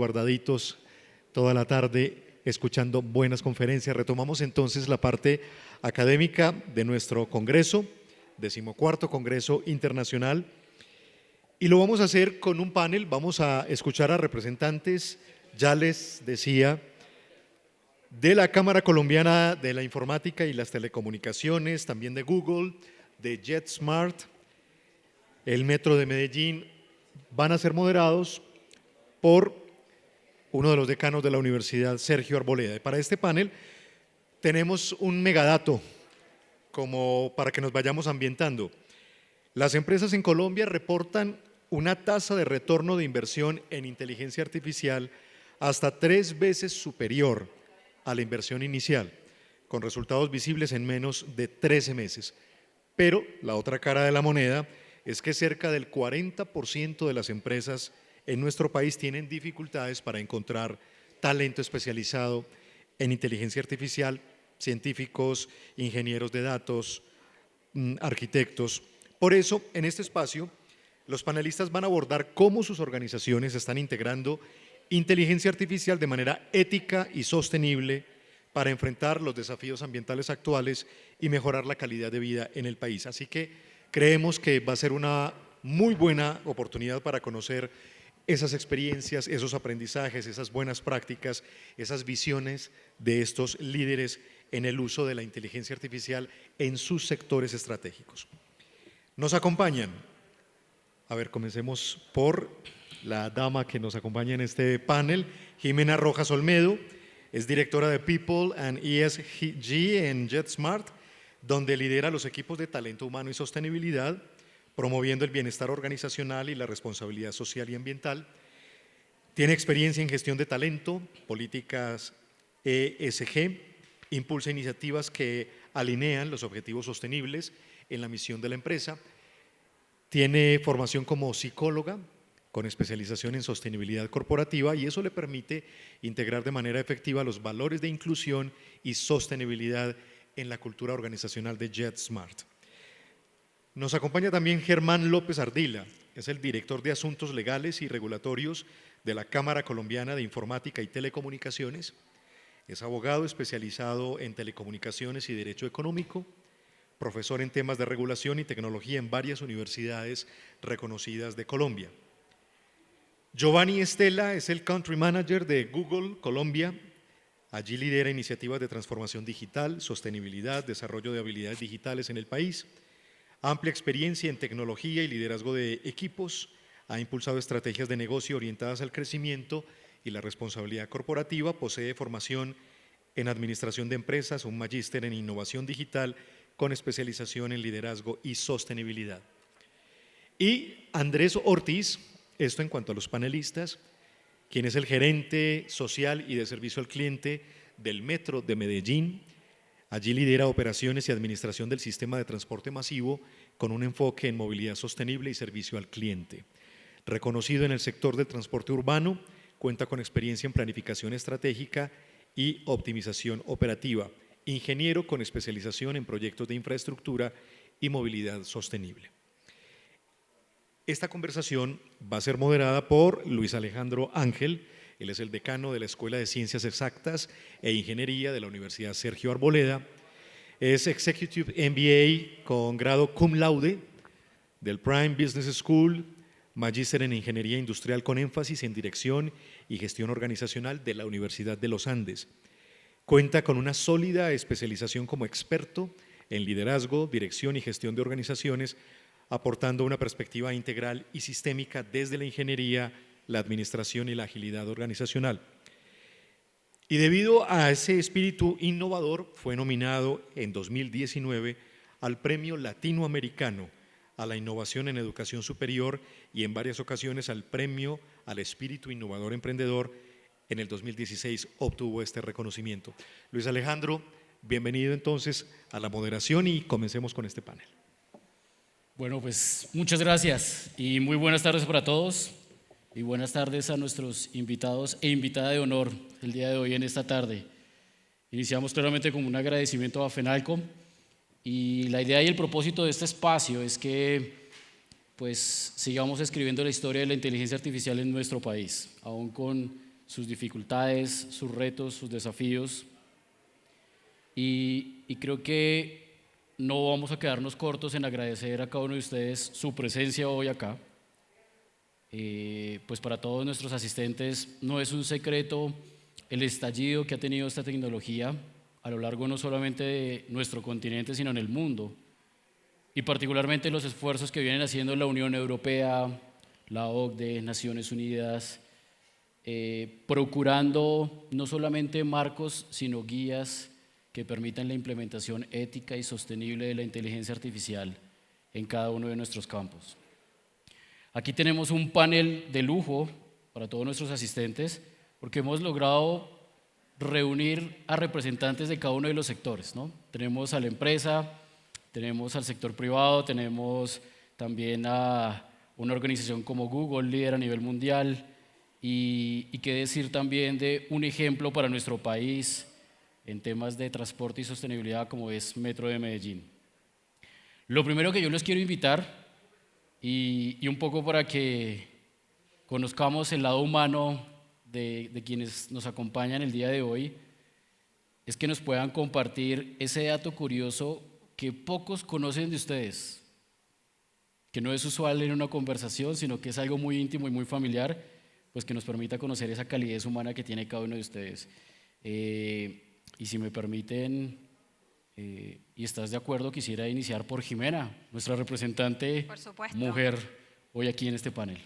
guardaditos toda la tarde escuchando buenas conferencias. Retomamos entonces la parte académica de nuestro congreso, 14º Congreso Internacional, y lo vamos a hacer con un panel. Vamos a escuchar a representantes, ya les decía, de la Cámara Colombiana de la Informática y las Telecomunicaciones, también de Google, de JetSmart, el Metro de Medellín. Van a ser moderados por uno de los decanos de la universidad, Sergio Arboleda. Y para este panel tenemos un megadato como para que nos vayamos ambientando. Las empresas en Colombia reportan una tasa de retorno de inversión en inteligencia artificial hasta 3 veces superior a la inversión inicial, con resultados visibles en menos de 13 meses. Pero la otra cara de la moneda es que cerca del 40% de las empresas en nuestro país tienen dificultades para encontrar talento especializado en inteligencia artificial, científicos, ingenieros de datos, arquitectos. Por eso, en este espacio, los panelistas van a abordar cómo sus organizaciones están integrando inteligencia artificial de manera ética y sostenible para enfrentar los desafíos ambientales actuales y mejorar la calidad de vida en el país. Así que creemos que va a ser una muy buena oportunidad para conocer esas experiencias, esos aprendizajes, esas buenas prácticas, esas visiones de estos líderes en el uso de la inteligencia artificial en sus sectores estratégicos. Nos acompañan, a ver, comencemos por la dama que nos acompaña en este panel, Jimena Rojas Olmedo, es directora de People and ESG en JetSmart, donde lidera los equipos de talento humano y sostenibilidad, promoviendo el bienestar organizacional y la responsabilidad social y ambiental. Tiene experiencia en gestión de talento, políticas ESG, impulsa iniciativas que alinean los objetivos sostenibles en la misión de la empresa. Tiene formación como psicóloga, con especialización en sostenibilidad corporativa, y eso le permite integrar de manera efectiva los valores de inclusión y sostenibilidad en la cultura organizacional de JetSmart. Nos acompaña también Germán López Ardila, es el director de Asuntos Legales y Regulatorios de la Cámara Colombiana de Informática y Telecomunicaciones. Es abogado especializado en telecomunicaciones y derecho económico, profesor en temas de regulación y tecnología en varias universidades reconocidas de Colombia. Giovanni Estela es el Country Manager de Google Colombia. Allí lidera iniciativas de transformación digital, sostenibilidad, desarrollo de habilidades digitales en el país. Amplia experiencia en tecnología y liderazgo de equipos, ha impulsado estrategias de negocio orientadas al crecimiento y la responsabilidad corporativa, posee formación en administración de empresas, un magíster en innovación digital con especialización en liderazgo y sostenibilidad. Y Andrés Ortiz, esto en cuanto a los panelistas, quien es el gerente social y de servicio al cliente del Metro de Medellín. Allí lidera operaciones y administración del sistema de transporte masivo con un enfoque en movilidad sostenible y servicio al cliente. Reconocido en el sector del transporte urbano, cuenta con experiencia en planificación estratégica y optimización operativa. Ingeniero con especialización en proyectos de infraestructura y movilidad sostenible. Esta conversación va a ser moderada por Luis Alejandro Ángel. Él es el decano de la Escuela de Ciencias Exactas e Ingeniería de la Universidad Sergio Arboleda. Es Executive MBA con grado cum laude del Prime Business School, magíster en Ingeniería Industrial con énfasis en Dirección y Gestión Organizacional de la Universidad de los Andes. Cuenta con una sólida especialización como experto en liderazgo, dirección y gestión de organizaciones, aportando una perspectiva integral y sistémica desde la ingeniería, la administración y la agilidad organizacional. Y debido a ese espíritu innovador, fue nominado en 2019 al Premio Latinoamericano a la Innovación en Educación Superior y en varias ocasiones al Premio al Espíritu Innovador Emprendedor. En el 2016 obtuvo este reconocimiento. Luis Alejandro, bienvenido entonces a la moderación y comencemos con este panel. Bueno, pues muchas gracias y muy buenas tardes para todos y buenas tardes a nuestros invitados e invitada de honor el día de hoy en esta tarde. Iniciamos claramente con un agradecimiento a FENALCO y la idea y el propósito de este espacio es que pues sigamos escribiendo la historia de la inteligencia artificial en nuestro país, aún con sus dificultades, sus retos, sus desafíos. Y creo que no vamos a quedarnos cortos en agradecer a cada uno de ustedes su presencia hoy acá. Pues para todos nuestros asistentes no es un secreto el estallido que ha tenido esta tecnología a lo largo no solamente de nuestro continente, sino en el mundo. Y particularmente los esfuerzos que vienen haciendo la Unión Europea, la OCDE, Naciones Unidas, procurando no solamente marcos, sino guías que permitan la implementación ética y sostenible de la inteligencia artificial en cada uno de nuestros campos. Aquí tenemos un panel de lujo para todos nuestros asistentes, porque hemos logrado reunir a representantes de cada uno de los sectores, ¿no? Tenemos a la empresa, tenemos al sector privado, tenemos también a una organización como Google, líder a nivel mundial, y qué decir también de un ejemplo para nuestro país en temas de transporte y sostenibilidad como es Metro de Medellín. Lo primero que yo les quiero invitar, y un poco para que conozcamos el lado humano de quienes nos acompañan el día de hoy, es que nos puedan compartir ese dato curioso que pocos conocen de ustedes, que no es usual en una conversación, sino que es algo muy íntimo y muy familiar, pues que nos permita conocer esa calidez humana que tiene cada uno de ustedes. Y si me permiten, y estás de acuerdo, quisiera iniciar por Jimena, nuestra representante mujer hoy aquí en este panel.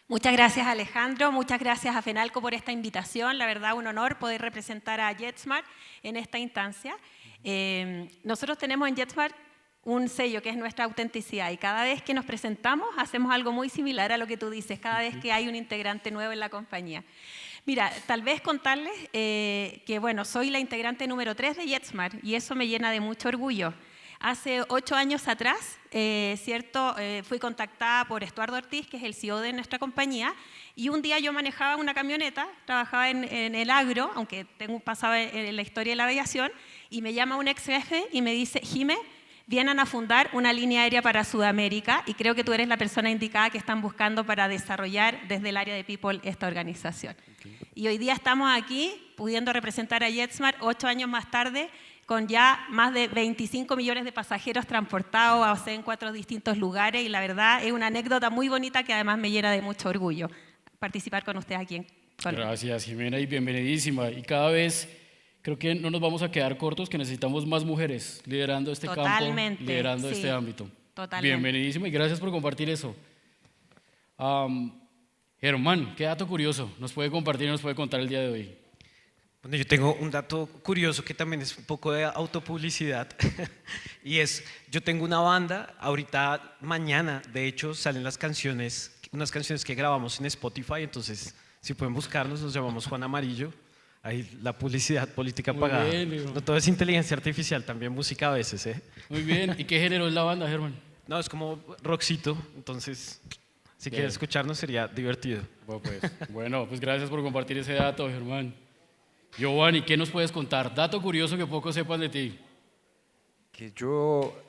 Muchas gracias, Alejandro, muchas gracias a FENALCO por esta invitación. La verdad, un honor poder representar a JetSmart en esta instancia. Nosotros tenemos en JetSmart un sello que es nuestra autenticidad y cada vez que nos presentamos hacemos algo muy similar a lo que tú dices, cada vez que hay un integrante nuevo en la compañía. Mira, tal vez contarles que, bueno, soy la integrante número 3 de JetSmart y eso me llena de mucho orgullo. Hace 8 años atrás, fui contactada por Estuardo Ortiz, que es el CEO de nuestra compañía, y un día yo manejaba una camioneta, trabajaba en el agro, aunque tengo un pasado en la historia de la aviación, y me llama un ex jefe y me dice, Jimé, vienen a fundar una línea aérea para Sudamérica y creo que tú eres la persona indicada que están buscando para desarrollar desde el área de People esta organización. Okay. Y hoy día estamos aquí pudiendo representar a JetSmart 8 años más tarde con ya más de 25 millones de pasajeros transportados en 4 distintos lugares y la verdad es una anécdota muy bonita que además me llena de mucho orgullo participar con ustedes aquí en Colombia. Gracias, Jimena, y bienvenidísima. Y cada vez creo que no nos vamos a quedar cortos, que necesitamos más mujeres liderando este campo, liderando este ámbito. Totalmente. Bienvenidísima y gracias por compartir eso. Germán, qué dato curioso nos puede compartir y nos puede contar el día de hoy. Bueno, yo tengo un dato curioso que también es un poco de autopublicidad y es, yo tengo una banda, ahorita mañana de hecho salen las canciones, unas canciones que grabamos en Spotify, entonces si pueden buscarnos, nos llamamos Juan Amarillo. Ahí la publicidad política muy pagada. Bien, no todo es inteligencia artificial, también música a veces, ¿eh? Muy bien. ¿Y qué género es la banda, Germán? No, es como rockcito, entonces si quieres escucharnos sería divertido. Bueno, pues gracias por compartir ese dato, Germán. Giovanni, ¿qué nos puedes contar? Dato curioso que pocos sepan de ti. Que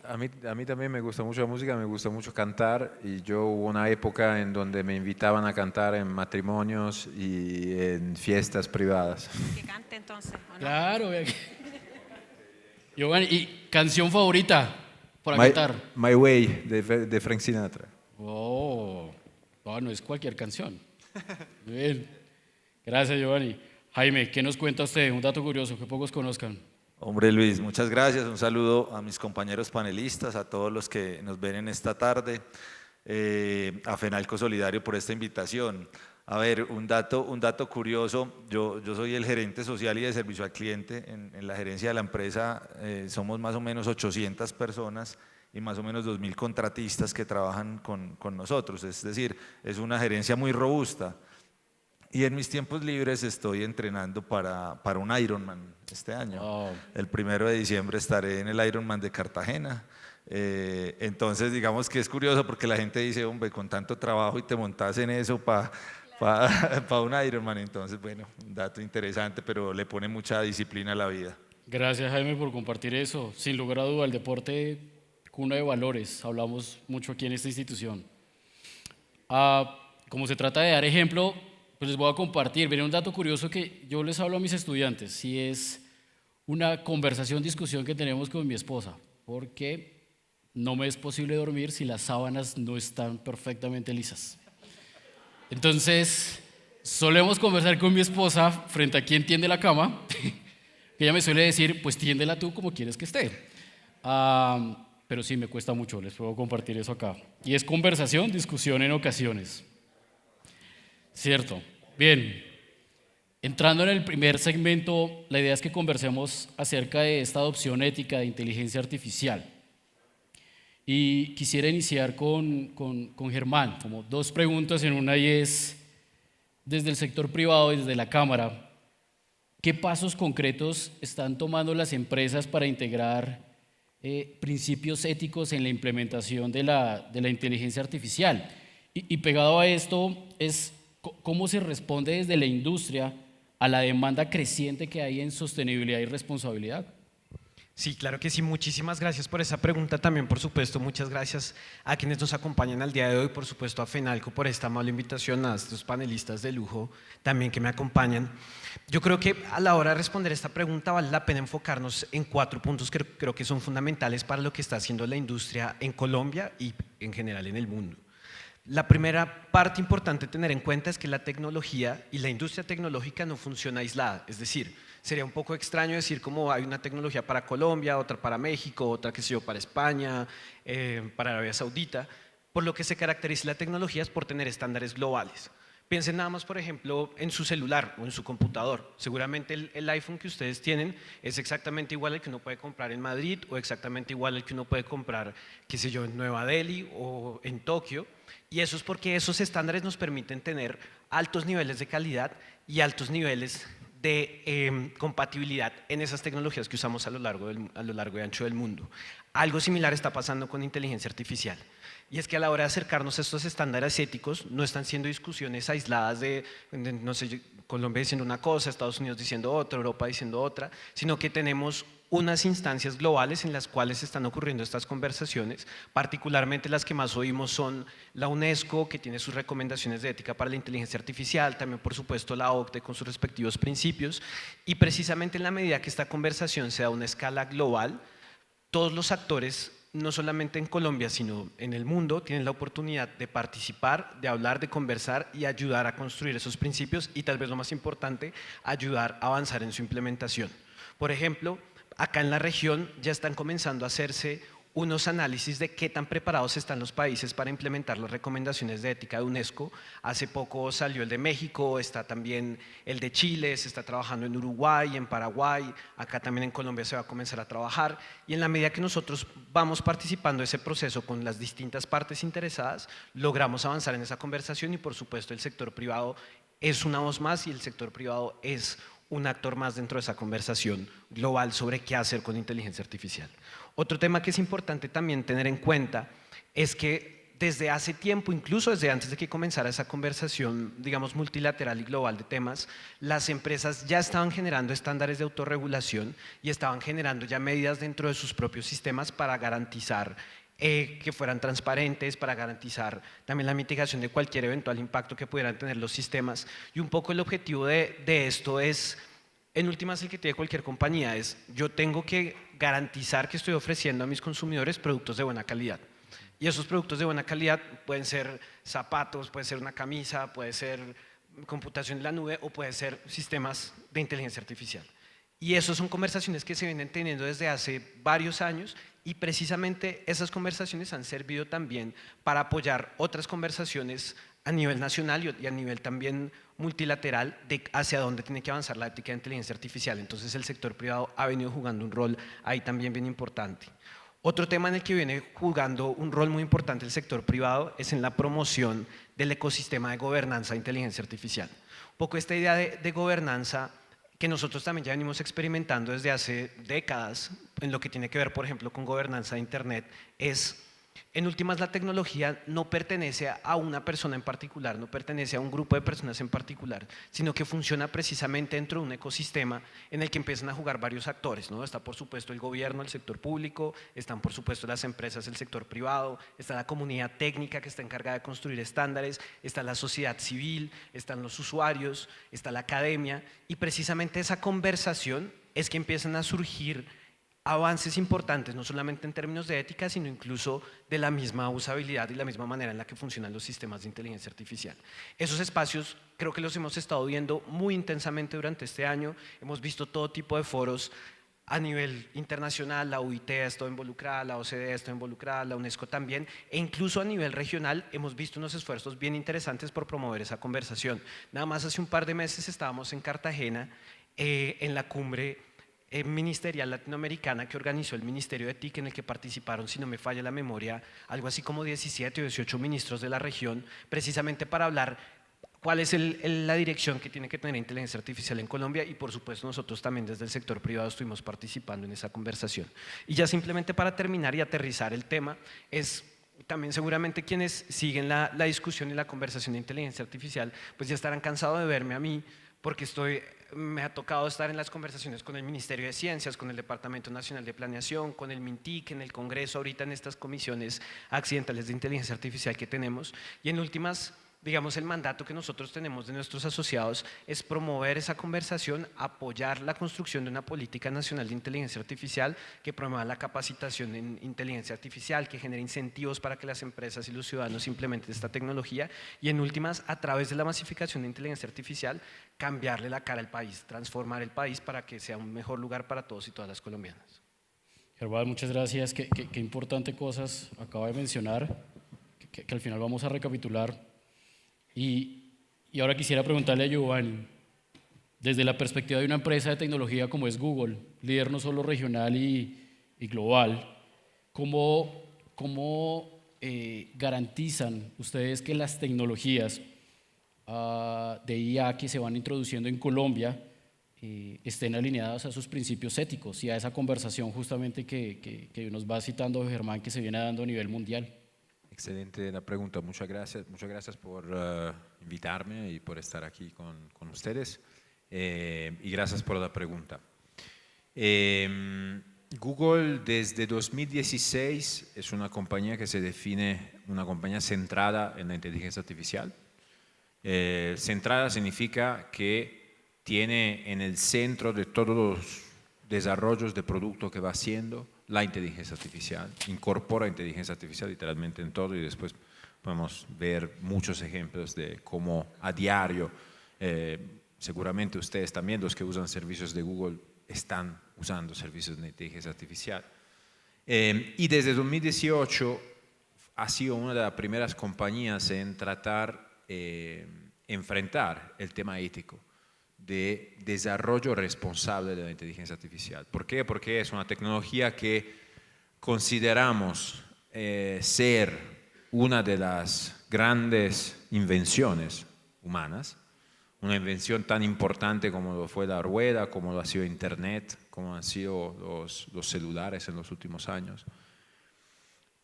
a mí también me gusta mucho la música, me gusta mucho cantar y yo hubo una época en donde me invitaban a cantar en matrimonios y en fiestas privadas. Que cante entonces, ¿o no? Claro. Giovanni, ¿y canción favorita para cantar? My Way, de Frank Sinatra. Oh, no es cualquier canción. Bien. Gracias, Giovanni. Jaime, ¿qué nos cuenta usted? Un dato curioso que pocos conozcan. Hombre Luis, muchas gracias. Un saludo a mis compañeros panelistas, a todos los que nos ven en esta tarde, a FENALCO Solidario por esta invitación. A ver, un dato curioso, yo soy el gerente social y de servicio al cliente en la gerencia de la empresa, somos más o menos 800 personas y más o menos 2.000 contratistas que trabajan con nosotros, es decir, es una gerencia muy robusta. Y en mis tiempos libres estoy entrenando para un Ironman este año. Oh. El 1 de diciembre estaré en el Ironman de Cartagena. Entonces, digamos que es curioso porque la gente dice, hombre, con tanto trabajo y te montas en eso para un Ironman. Entonces, bueno, un dato interesante, pero le pone mucha disciplina a la vida. Gracias, Jaime, por compartir eso. Sin lugar a duda, el deporte, cuna de valores. Hablamos mucho aquí en esta institución. Como se trata de dar ejemplo, pues les voy a compartir. Miren, un dato curioso que yo les hablo a mis estudiantes, si es una conversación, discusión que tenemos con mi esposa, porque no me es posible dormir si las sábanas no están perfectamente lisas. Entonces, solemos conversar con mi esposa frente a quien tiende la cama, que ella me suele decir, pues tiéndela tú como quieres que esté. Pero sí, me cuesta mucho, les puedo compartir eso acá. Y es conversación, discusión en ocasiones. Cierto. Bien. Entrando en el primer segmento, la idea es que conversemos acerca de esta adopción ética de inteligencia artificial. Y quisiera iniciar con Germán, como dos preguntas en una, y es, desde el sector privado y desde la Cámara, ¿qué pasos concretos están tomando las empresas para integrar principios éticos en la implementación de la inteligencia artificial? Y pegado a esto es cómo se responde desde la industria a la demanda creciente que hay en sostenibilidad y responsabilidad. Sí, claro que sí. Muchísimas gracias por esa pregunta también, por supuesto. Muchas gracias a quienes nos acompañan al día de hoy, por supuesto a FENALCO por esta amable invitación, a estos panelistas de lujo también que me acompañan. Yo creo que a la hora de responder esta pregunta vale la pena enfocarnos en 4 puntos que creo que son fundamentales para lo que está haciendo la industria en Colombia y en general en el mundo. La primera parte importante a tener en cuenta es que la tecnología y la industria tecnológica no funciona aislada, es decir, sería un poco extraño decir como hay una tecnología para Colombia, otra para México, otra que sé yo, para España, para Arabia Saudita. Por lo que se caracteriza la tecnología es por tener estándares globales. Piensen nada más, por ejemplo, en su celular o en su computador. Seguramente el iPhone que ustedes tienen es exactamente igual al que uno puede comprar en Madrid o exactamente igual al que uno puede comprar, qué sé yo, en Nueva Delhi o en Tokio. Y eso es porque esos estándares nos permiten tener altos niveles de calidad y altos niveles de compatibilidad en esas tecnologías que usamos a lo largo y ancho del mundo. Algo similar está pasando con inteligencia artificial. Y es que a la hora de acercarnos a estos estándares éticos no están siendo discusiones aisladas de no sé, Colombia diciendo una cosa, Estados Unidos diciendo otra, Europa diciendo otra, sino que tenemos unas instancias globales en las cuales están ocurriendo estas conversaciones. Particularmente las que más oímos son la UNESCO, que tiene sus recomendaciones de ética para la inteligencia artificial, también por supuesto la OCDE con sus respectivos principios, y precisamente en la medida que esta conversación sea a una escala global, todos los actores, no solamente en Colombia, sino en el mundo, tienen la oportunidad de participar, de hablar, de conversar y ayudar a construir esos principios y tal vez lo más importante, ayudar a avanzar en su implementación. Por ejemplo, acá en la región ya están comenzando a hacerse unos análisis de qué tan preparados están los países para implementar las recomendaciones de ética de UNESCO. Hace poco salió el de México, está también el de Chile, se está trabajando en Uruguay, en Paraguay, acá también en Colombia se va a comenzar a trabajar, y en la medida que nosotros vamos participando de ese proceso con las distintas partes interesadas, logramos avanzar en esa conversación y por supuesto el sector privado es una voz más y el sector privado es un actor más dentro de esa conversación global sobre qué hacer con inteligencia artificial. Otro tema que es importante también tener en cuenta es que desde hace tiempo, incluso desde antes de que comenzara esa conversación, digamos, multilateral y global de temas, las empresas ya estaban generando estándares de autorregulación y estaban generando ya medidas dentro de sus propios sistemas para garantizar que fueran transparentes, para garantizar también la mitigación de cualquier eventual impacto que pudieran tener los sistemas. Y un poco el objetivo de esto es, en últimas, el que tiene cualquier compañía, es yo tengo que garantizar que estoy ofreciendo a mis consumidores productos de buena calidad. Y esos productos de buena calidad pueden ser zapatos, puede ser una camisa, puede ser computación en la nube o puede ser sistemas de inteligencia artificial. Y esas son conversaciones que se vienen teniendo desde hace varios años y precisamente esas conversaciones han servido también para apoyar otras conversaciones a nivel nacional y a nivel también multilateral de hacia dónde tiene que avanzar la ética de inteligencia artificial. Entonces el sector privado ha venido jugando un rol ahí también bien importante. Otro tema en el que viene jugando un rol muy importante el sector privado es en la promoción del ecosistema de gobernanza de inteligencia artificial. Un poco esta idea de gobernanza que nosotros también ya venimos experimentando desde hace décadas en lo que tiene que ver, por ejemplo, con gobernanza de Internet, es En últimas, la tecnología no pertenece a una persona en particular, no pertenece a un grupo de personas en particular, sino que funciona precisamente dentro de un ecosistema en el que empiezan a jugar varios actores, ¿no? Está por supuesto el gobierno, el sector público, están por supuesto las empresas, el sector privado, está la comunidad técnica que está encargada de construir estándares, está la sociedad civil, están los usuarios, está la academia, y precisamente esa conversación es que empiezan a surgir avances importantes, no solamente en términos de ética, sino incluso de la misma usabilidad y la misma manera en la que funcionan los sistemas de inteligencia artificial. Esos espacios creo que los hemos estado viendo muy intensamente durante este año, hemos visto todo tipo de foros a nivel internacional, la UIT ha estado involucrada, la OCDE ha estado involucrada, la UNESCO también, e incluso a nivel regional hemos visto unos esfuerzos bien interesantes por promover esa conversación. Nada más hace un par de meses estábamos en Cartagena, en la cumbre ministerial latinoamericana que organizó el Ministerio de TIC, en el que participaron, si no me falla la memoria, algo así como 17 o 18 ministros de la región, precisamente para hablar cuál es la dirección que tiene que tener inteligencia artificial en Colombia, y por supuesto nosotros también desde el sector privado estuvimos participando en esa conversación. Y ya simplemente para terminar y aterrizar el tema, es también seguramente quienes siguen la discusión y la conversación de inteligencia artificial, pues ya estarán cansados de verme a mí, porque me ha tocado estar en las conversaciones con el Ministerio de Ciencias, con el Departamento Nacional de Planeación, con el MINTIC, en el Congreso, ahorita en estas comisiones accidentales de inteligencia artificial que tenemos, y en últimas, digamos, el mandato que nosotros tenemos de nuestros asociados es promover esa conversación, apoyar la construcción de una política nacional de inteligencia artificial que promueva la capacitación en inteligencia artificial, que genere incentivos para que las empresas y los ciudadanos implementen esta tecnología, y en últimas, a través de la masificación de inteligencia artificial, cambiarle la cara al país, transformar el país para que sea un mejor lugar para todos y todas las colombianas. Gervás, muchas gracias. Qué importante cosas acaba de mencionar, que al final vamos a recapitular. Y ahora quisiera preguntarle a Giovanni, desde la perspectiva de una empresa de tecnología como es Google, líder no solo regional y global, ¿cómo garantizan ustedes que las tecnologías de IA que se van introduciendo en Colombia estén alineadas a sus principios éticos y a esa conversación justamente que nos va citando Germán, que se viene dando a nivel mundial? Excelente la pregunta, muchas gracias por invitarme y por estar aquí con ustedes, y gracias por la pregunta. Google desde 2016 es una compañía que se define una compañía centrada en la inteligencia artificial. Centrada significa que tiene en el centro de todos los desarrollos de producto que va haciendo la inteligencia artificial, incorpora inteligencia artificial literalmente en todo, y después podemos ver muchos ejemplos de cómo a diario, seguramente ustedes también, los que usan servicios de Google, están usando servicios de inteligencia artificial. Y desde 2018 ha sido una de las primeras compañías en tratar, enfrentar el tema ético de desarrollo responsable de la inteligencia artificial. ¿Por qué? Porque es una tecnología que consideramos ser una de las grandes invenciones humanas, una invención tan importante como lo fue la rueda, como lo ha sido Internet, como han sido los celulares en los últimos años.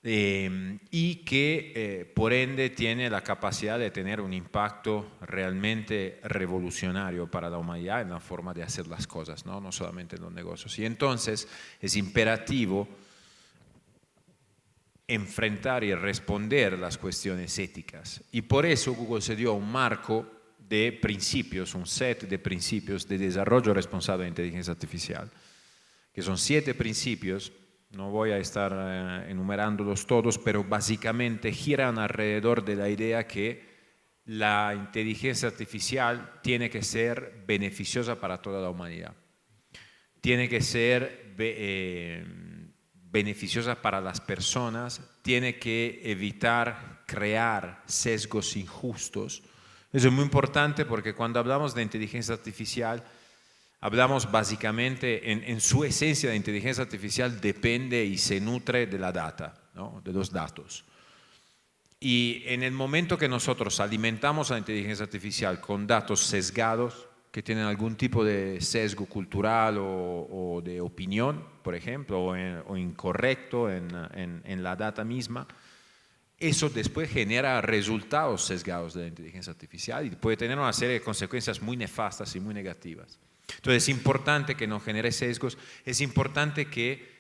Y que por ende tiene la capacidad de tener un impacto realmente revolucionario para la humanidad en la forma de hacer las cosas, no solamente en los negocios. Y entonces es imperativo enfrentar y responder las cuestiones éticas. Y por eso Google se dio un marco de principios, un set de principios de desarrollo responsable de inteligencia artificial, que son 7 principios. No voy a estar enumerándolos todos, pero básicamente giran alrededor de la idea que la inteligencia artificial tiene que ser beneficiosa para toda la humanidad. Tiene que ser beneficiosa para las personas, tiene que evitar crear sesgos injustos. Eso es muy importante porque cuando hablamos de inteligencia artificial, hablamos básicamente, en su esencia, la inteligencia artificial depende y se nutre de la data, ¿no? De los datos. Y en el momento que nosotros alimentamos a la inteligencia artificial con datos sesgados, que tienen algún tipo de sesgo cultural o de opinión, por ejemplo, o incorrecto en la data misma, eso después genera resultados sesgados de la inteligencia artificial y puede tener una serie de consecuencias muy nefastas y muy negativas. Entonces es importante que no genere sesgos, es importante que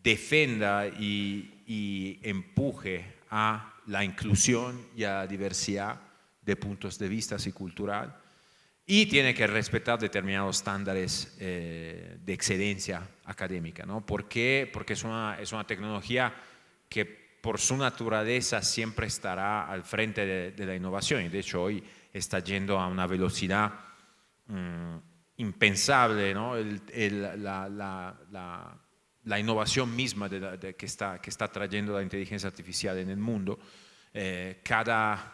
defienda y empuje a la inclusión y a la diversidad de puntos de vista y cultural, y tiene que respetar determinados estándares de excelencia académica, ¿no? ¿Por qué? Porque es una tecnología que por su naturaleza siempre estará al frente de la innovación, y de hecho hoy está yendo a una velocidad impensable, ¿no? La innovación misma que está trayendo la inteligencia artificial en el mundo. Cada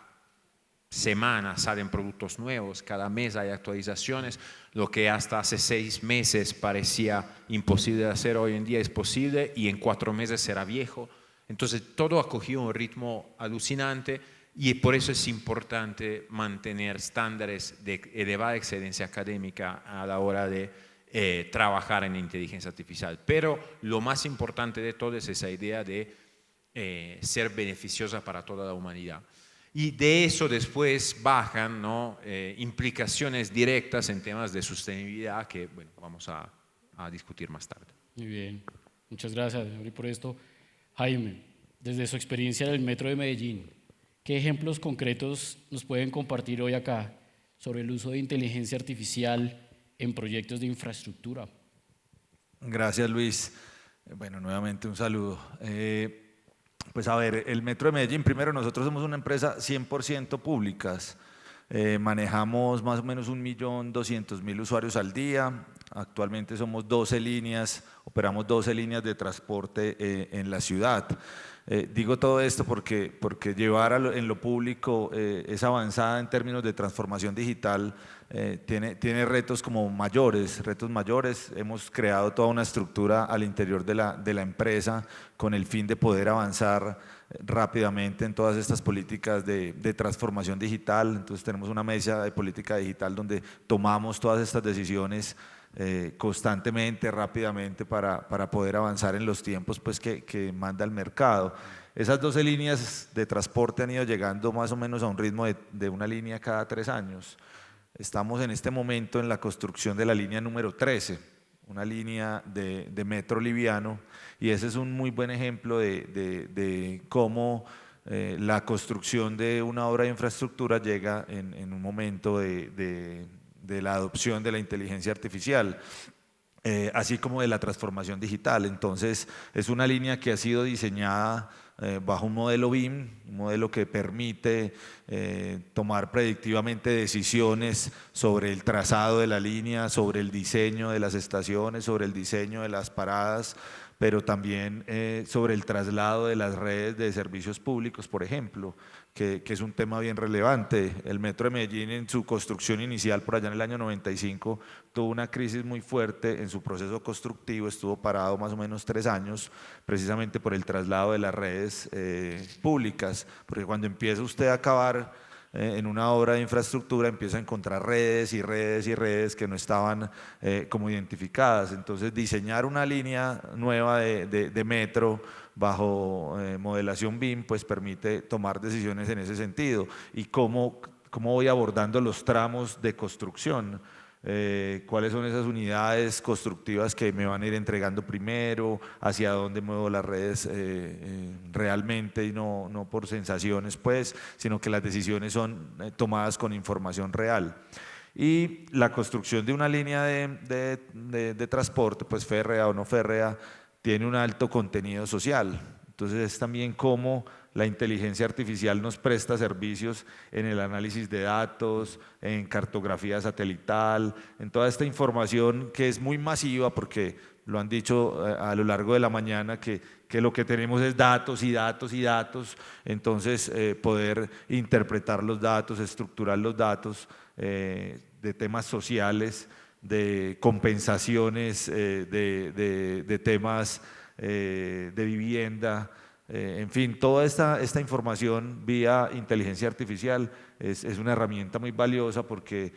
semana salen productos nuevos, cada mes hay actualizaciones, lo que hasta hace 6 meses parecía imposible de hacer hoy en día es posible, y en 4 meses será viejo. Entonces todo ha cogido un ritmo alucinante, y por eso es importante mantener estándares de elevada excelencia académica a la hora de trabajar en inteligencia artificial. Pero lo más importante de todo es esa idea de ser beneficiosa para toda la humanidad. Y de eso después bajan, ¿no? Implicaciones directas en temas de sostenibilidad que, bueno, vamos a discutir más tarde. Muy bien, muchas gracias por esto. Jaime, desde su experiencia en el Metro de Medellín, ¿qué ejemplos concretos nos pueden compartir hoy acá sobre el uso de inteligencia artificial en proyectos de infraestructura? Gracias, Luis. Bueno, nuevamente un saludo. Pues a ver, el Metro de Medellín, primero, nosotros somos una empresa 100% públicas. Manejamos más o menos 1.200.000 usuarios al día. Actualmente somos 12 líneas, operamos 12 líneas de transporte en la ciudad. Digo todo esto porque llevar en lo público es avanzada en términos de transformación digital, tiene retos mayores. Hemos creado toda una estructura al interior de la empresa con el fin de poder avanzar rápidamente en todas estas políticas de transformación digital. Entonces tenemos una mesa de política digital donde tomamos todas estas decisiones constantemente, rápidamente, para poder avanzar en los tiempos pues, que manda el mercado. Esas 12 líneas de transporte han ido llegando más o menos a un ritmo de una línea cada 3 años. Estamos en este momento en la construcción de la línea número 13, una línea de metro liviano, y ese es un muy buen ejemplo de cómo la construcción de una obra de infraestructura llega en un momento de la adopción de la inteligencia artificial, así como de la transformación digital. Entonces es una línea que ha sido diseñada bajo un modelo BIM, un modelo que permite tomar predictivamente decisiones sobre el trazado de la línea, sobre el diseño de las estaciones, sobre el diseño de las paradas, pero también sobre el traslado de las redes de servicios públicos, por ejemplo, que es un tema bien relevante. El Metro de Medellín, en su construcción inicial por allá en el año 95, tuvo una crisis muy fuerte en su proceso constructivo, estuvo parado más o menos 3 años, precisamente por el traslado de las redes públicas, porque cuando empieza usted a acabar en una obra de infraestructura, empieza a encontrar redes y redes y redes que no estaban como identificadas. Entonces diseñar una línea nueva de metro bajo modelación BIM pues permite tomar decisiones en ese sentido. Y cómo voy abordando los tramos de construcción, cuáles son esas unidades constructivas que me van a ir entregando primero, hacia dónde muevo las redes realmente, y no por sensaciones pues, sino que las decisiones son tomadas con información real. Y la construcción de una línea de transporte, pues férrea o no férrea, tiene un alto contenido social. Entonces es también cómo la inteligencia artificial nos presta servicios en el análisis de datos, en cartografía satelital, en toda esta información que es muy masiva, porque lo han dicho a lo largo de la mañana, que lo que tenemos es datos y datos y datos. Entonces poder interpretar los datos, estructurar los datos de temas sociales, de compensaciones, de temas de vivienda, en fin, toda esta información vía inteligencia artificial es una herramienta muy valiosa porque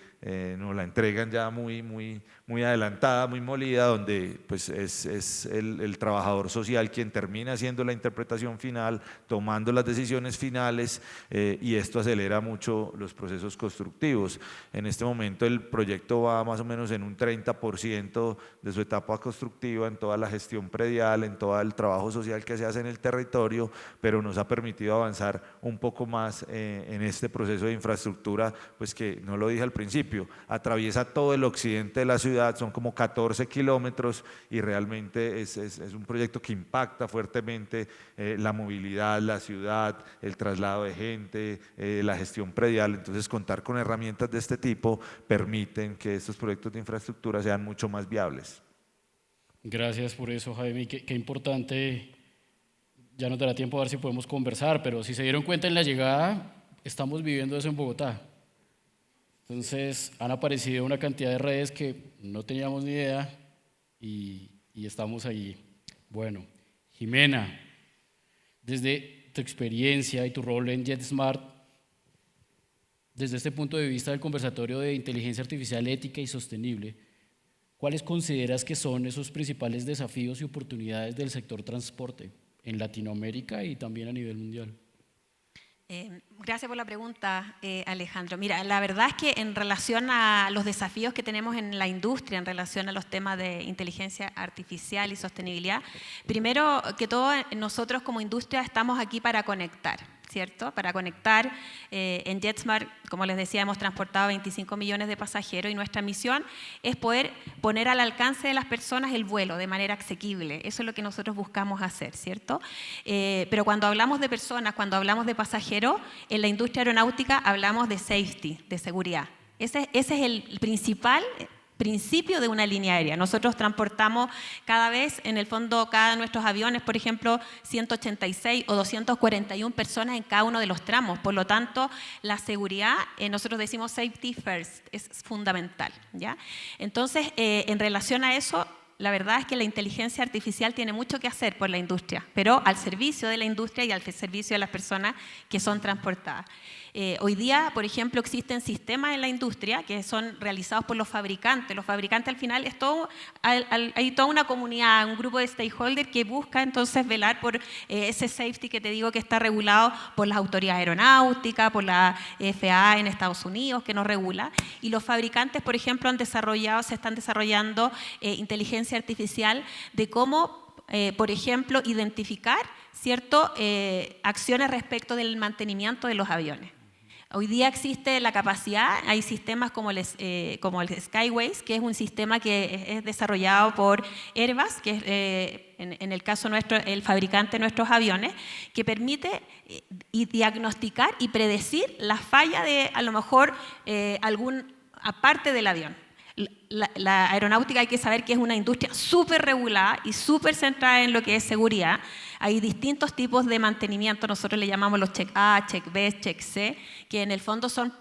nos la entregan ya muy adelantada, muy molida, donde pues es el trabajador social quien termina haciendo la interpretación final, tomando las decisiones finales, y esto acelera mucho los procesos constructivos. En este momento el proyecto va más o menos en un 30% de su etapa constructiva, en toda la gestión predial, en todo el trabajo social que se hace en el territorio, pero nos ha permitido avanzar un poco más en este proceso de infraestructura, pues que no lo dije al principio, atraviesa todo el occidente de la ciudad, son como 14 kilómetros y realmente es un proyecto que impacta fuertemente la movilidad, la ciudad, el traslado de gente, la gestión predial. Entonces contar con herramientas de este tipo permiten que estos proyectos de infraestructura sean mucho más viables. Gracias por eso, Jaime. Qué importante. Ya nos dará tiempo a ver si podemos conversar, pero si se dieron cuenta en la llegada, estamos viviendo eso en Bogotá. Entonces han aparecido una cantidad de redes que no teníamos ni idea y estamos ahí. Bueno, Jimena, desde tu experiencia y tu rol en JetSmart, desde este punto de vista del conversatorio de inteligencia artificial ética y sostenible, ¿cuáles consideras que son esos principales desafíos y oportunidades del sector transporte en Latinoamérica y también a nivel mundial? Gracias por la pregunta, Alejandro. Mira, la verdad es que en relación a los desafíos que tenemos en la industria, en relación a los temas de inteligencia artificial y sostenibilidad, primero que todo, nosotros como industria estamos aquí para conectar, ¿cierto? Para conectar. En JetSmart, como les decía, hemos transportado 25 millones de pasajeros y nuestra misión es poder poner al alcance de las personas el vuelo de manera asequible. Eso es lo que nosotros buscamos hacer, ¿cierto? Pero cuando hablamos de personas, cuando hablamos de pasajeros, en la industria aeronáutica hablamos de safety, de seguridad. Ese es el principal principio de una línea aérea. Nosotros transportamos cada vez, en el fondo, cada de nuestros aviones, por ejemplo, 186 o 241 personas en cada uno de los tramos. Por lo tanto, la seguridad, nosotros decimos safety first, es fundamental, ¿ya? Entonces, en relación a eso, la verdad es que la inteligencia artificial tiene mucho que hacer por la industria, pero al servicio de la industria y al servicio de las personas que son transportadas. Hoy día, por ejemplo, existen sistemas en la industria que son realizados por los fabricantes. Los fabricantes al final hay toda una comunidad, un grupo de stakeholders que busca entonces velar por ese safety que te digo que está regulado por las autoridades aeronáuticas, por la FAA en Estados Unidos que nos regula. Y los fabricantes, por ejemplo, se están desarrollando inteligencia artificial de cómo, por ejemplo, identificar acciones respecto del mantenimiento de los aviones. Hoy día existe la capacidad, hay sistemas como el Skyways, que es un sistema que es desarrollado por Airbus, que es en el caso nuestro el fabricante de nuestros aviones, que permite diagnosticar y predecir la falla de a lo mejor alguna parte del avión. La aeronáutica hay que saber que es una industria súper regulada y súper centrada en lo que es seguridad. Hay distintos tipos de mantenimiento, nosotros le llamamos los check A, check B, check C, que en el fondo son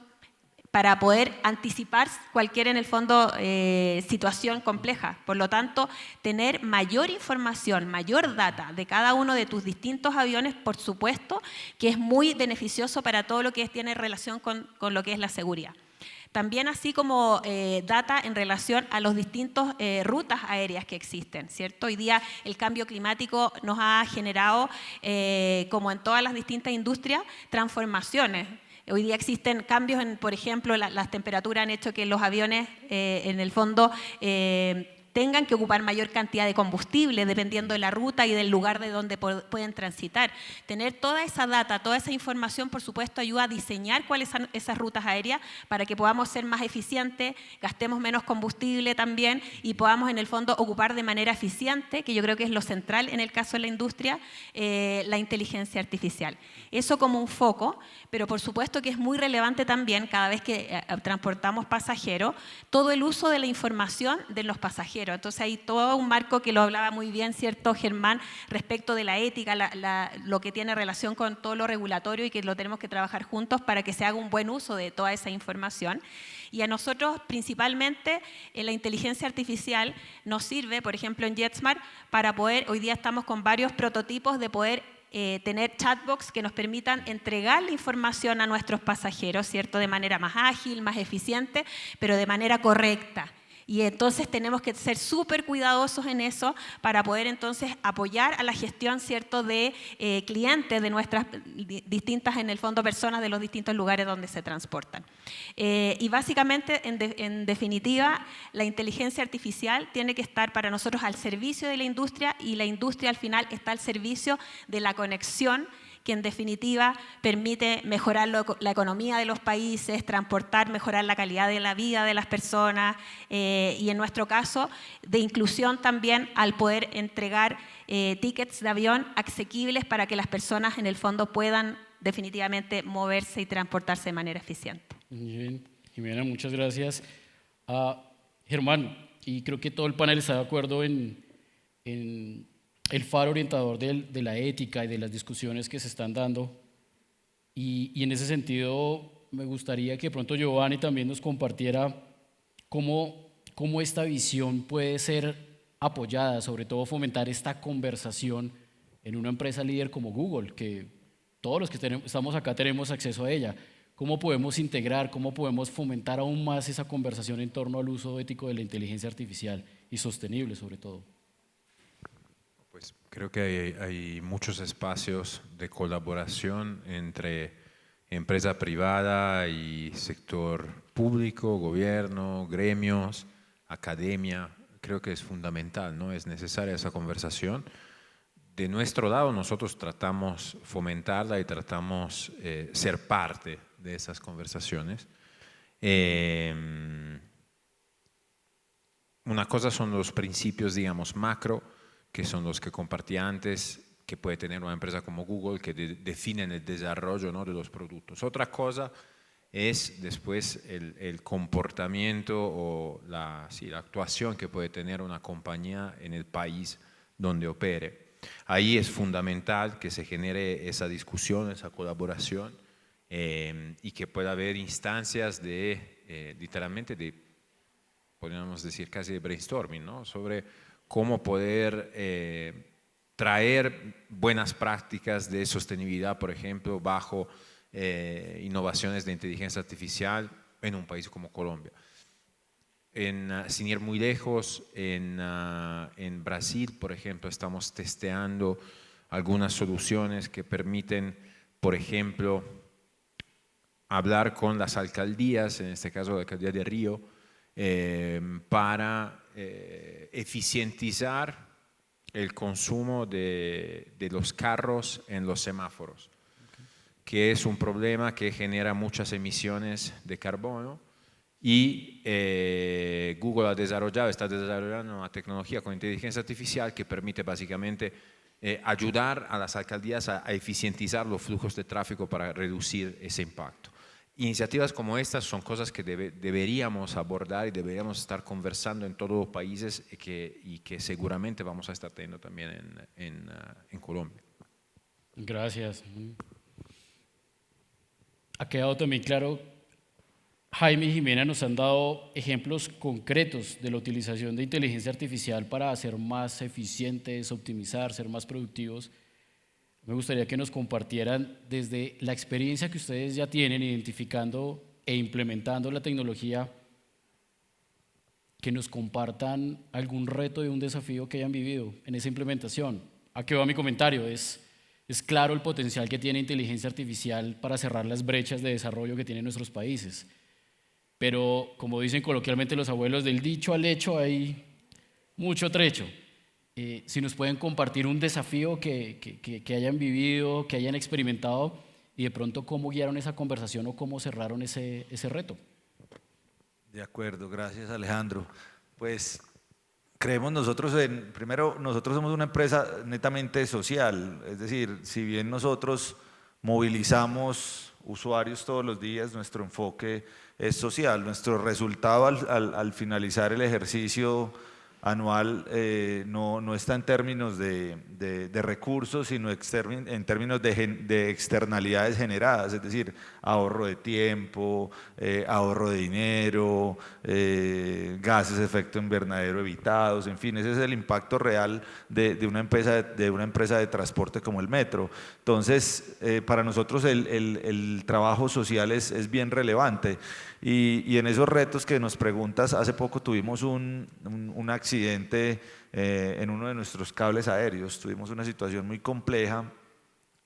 para poder anticipar cualquier, en el fondo, situación compleja. Por lo tanto, tener mayor información, mayor data de cada uno de tus distintos aviones, por supuesto, que es muy beneficioso para todo lo que tiene relación con lo que es la seguridad. También así como data en relación a los distintos rutas aéreas que existen, ¿cierto? Hoy día el cambio climático nos ha generado, como en todas las distintas industrias, transformaciones. Hoy día existen cambios por ejemplo, las temperaturas han hecho que los aviones, en el fondo, tengan que ocupar mayor cantidad de combustible dependiendo de la ruta y del lugar de donde pueden transitar. Tener toda esa data, toda esa información, por supuesto, ayuda a diseñar cuáles son esas rutas aéreas para que podamos ser más eficientes, gastemos menos combustible también y podamos, en el fondo, ocupar de manera eficiente, que yo creo que es lo central en el caso de la industria, la inteligencia artificial. Eso como un foco, pero por supuesto que es muy relevante también cada vez que transportamos pasajeros, todo el uso de la información de los pasajeros. Entonces hay todo un marco que lo hablaba muy bien, ¿cierto, Germán? Respecto de la ética, lo que tiene relación con todo lo regulatorio y que lo tenemos que trabajar juntos para que se haga un buen uso de toda esa información. Y a nosotros, principalmente, la inteligencia artificial nos sirve, por ejemplo, en JetSmart, para poder, hoy día estamos con varios prototipos de poder tener chatbots que nos permitan entregar la información a nuestros pasajeros, ¿cierto? De manera más ágil, más eficiente, pero de manera correcta. Y entonces tenemos que ser súper cuidadosos en eso para poder entonces apoyar a la gestión, ¿cierto?, de clientes de nuestras distintas, en el fondo, personas de los distintos lugares donde se transportan. Y básicamente, en definitiva, la inteligencia artificial tiene que estar para nosotros al servicio de la industria, y la industria al final está al servicio de la conexión, que en definitiva permite mejorar la economía de los países, transportar, mejorar la calidad de la vida de las personas, y en nuestro caso de inclusión también, al poder entregar tickets de avión asequibles para que las personas en el fondo puedan definitivamente moverse y transportarse de manera eficiente. Muy bien, Jimena, muchas gracias. Germán, y creo que todo el panel está de acuerdo en el faro orientador de la ética y de las discusiones que se están dando. Y en ese sentido, me gustaría que de pronto Giovanni también nos compartiera cómo esta visión puede ser apoyada, sobre todo fomentar esta conversación en una empresa líder como Google, que todos los que estamos acá tenemos acceso a ella. ¿Cómo podemos integrar, cómo podemos fomentar aún más esa conversación en torno al uso ético de la inteligencia artificial y sostenible sobre todo? Pues creo que hay muchos espacios de colaboración entre empresa privada y sector público, gobierno, gremios, academia. Creo que es fundamental, ¿no? Es necesaria esa conversación. De nuestro lado, nosotros tratamos fomentarla y tratamos ser parte de esas conversaciones. Una cosa son los principios, digamos, macro, que son los que compartí antes, que puede tener una empresa como Google, que definen el desarrollo, ¿no?, de los productos. Otra cosa es después el comportamiento o la actuación que puede tener una compañía en el país donde opere. Ahí es fundamental que se genere esa discusión, esa colaboración, y que pueda haber instancias literalmente podríamos decir casi de brainstorming, ¿no?, sobre cómo poder traer buenas prácticas de sostenibilidad, por ejemplo, bajo innovaciones de inteligencia artificial en un país como Colombia. Sin ir muy lejos, en Brasil, por ejemplo, estamos testeando algunas soluciones que permiten, por ejemplo, hablar con las alcaldías, en este caso la alcaldía de Río, para eficientizar el consumo de los carros en los semáforos, que es un problema que genera muchas emisiones de carbono, y Google está desarrollando una tecnología con inteligencia artificial que permite básicamente ayudar a las alcaldías a eficientizar los flujos de tráfico para reducir ese impacto. Iniciativas como estas son cosas que deberíamos abordar y deberíamos estar conversando en todos los países, y que seguramente vamos a estar teniendo también en Colombia. Gracias. Ha quedado también claro, Jaime y Jimena nos han dado ejemplos concretos de la utilización de inteligencia artificial para ser más eficientes, optimizar, ser más productivos. Me gustaría que nos compartieran desde la experiencia que ustedes ya tienen identificando e implementando la tecnología, que nos compartan algún reto y un desafío que hayan vivido en esa implementación. Aquí va mi comentario, es claro el potencial que tiene inteligencia artificial para cerrar las brechas de desarrollo que tienen nuestros países. Pero, como dicen coloquialmente los abuelos, del dicho al hecho hay mucho trecho. Si nos pueden compartir un desafío que hayan vivido, que hayan experimentado, y de pronto cómo guiaron esa conversación o cómo cerraron ese reto. De acuerdo, gracias Alejandro. Pues creemos nosotros primero, nosotros somos una empresa netamente social, es decir, si bien nosotros movilizamos usuarios todos los días, nuestro enfoque es social. Nuestro resultado al finalizar el ejercicio anual no está en términos de recursos, sino en términos de externalidades generadas, es decir, ahorro de tiempo, ahorro de dinero, gases de efecto invernadero evitados, en fin, ese es el impacto real de una empresa de transporte como el metro. Entonces, para nosotros el trabajo social es bien relevante. Y en esos retos que nos preguntas, hace poco tuvimos un accidente en uno de nuestros cables aéreos, tuvimos una situación muy compleja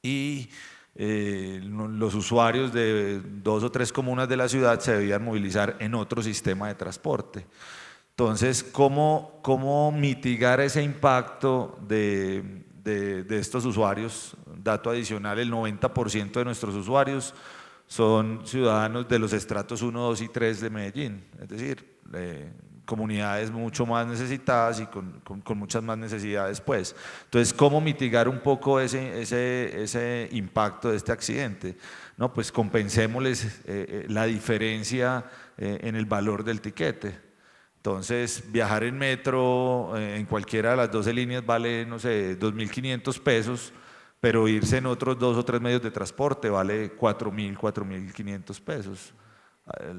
y los usuarios de 2 o 3 comunas de la ciudad se debían movilizar en otro sistema de transporte. Entonces, ¿cómo mitigar ese impacto de estos usuarios? Dato adicional, el 90% de nuestros usuarios son ciudadanos de los estratos 1, 2 y 3 de Medellín, es decir, comunidades mucho más necesitadas y con muchas más necesidades, pues. Entonces, ¿cómo mitigar un poco ese impacto de este accidente? No, pues compensémosles la diferencia en el valor del tiquete. Entonces, viajar en metro en cualquiera de las 12 líneas vale, no sé, 2.500 pesos, pero irse en otros 2 o 3 medios de transporte vale 4.000, 4.500 pesos.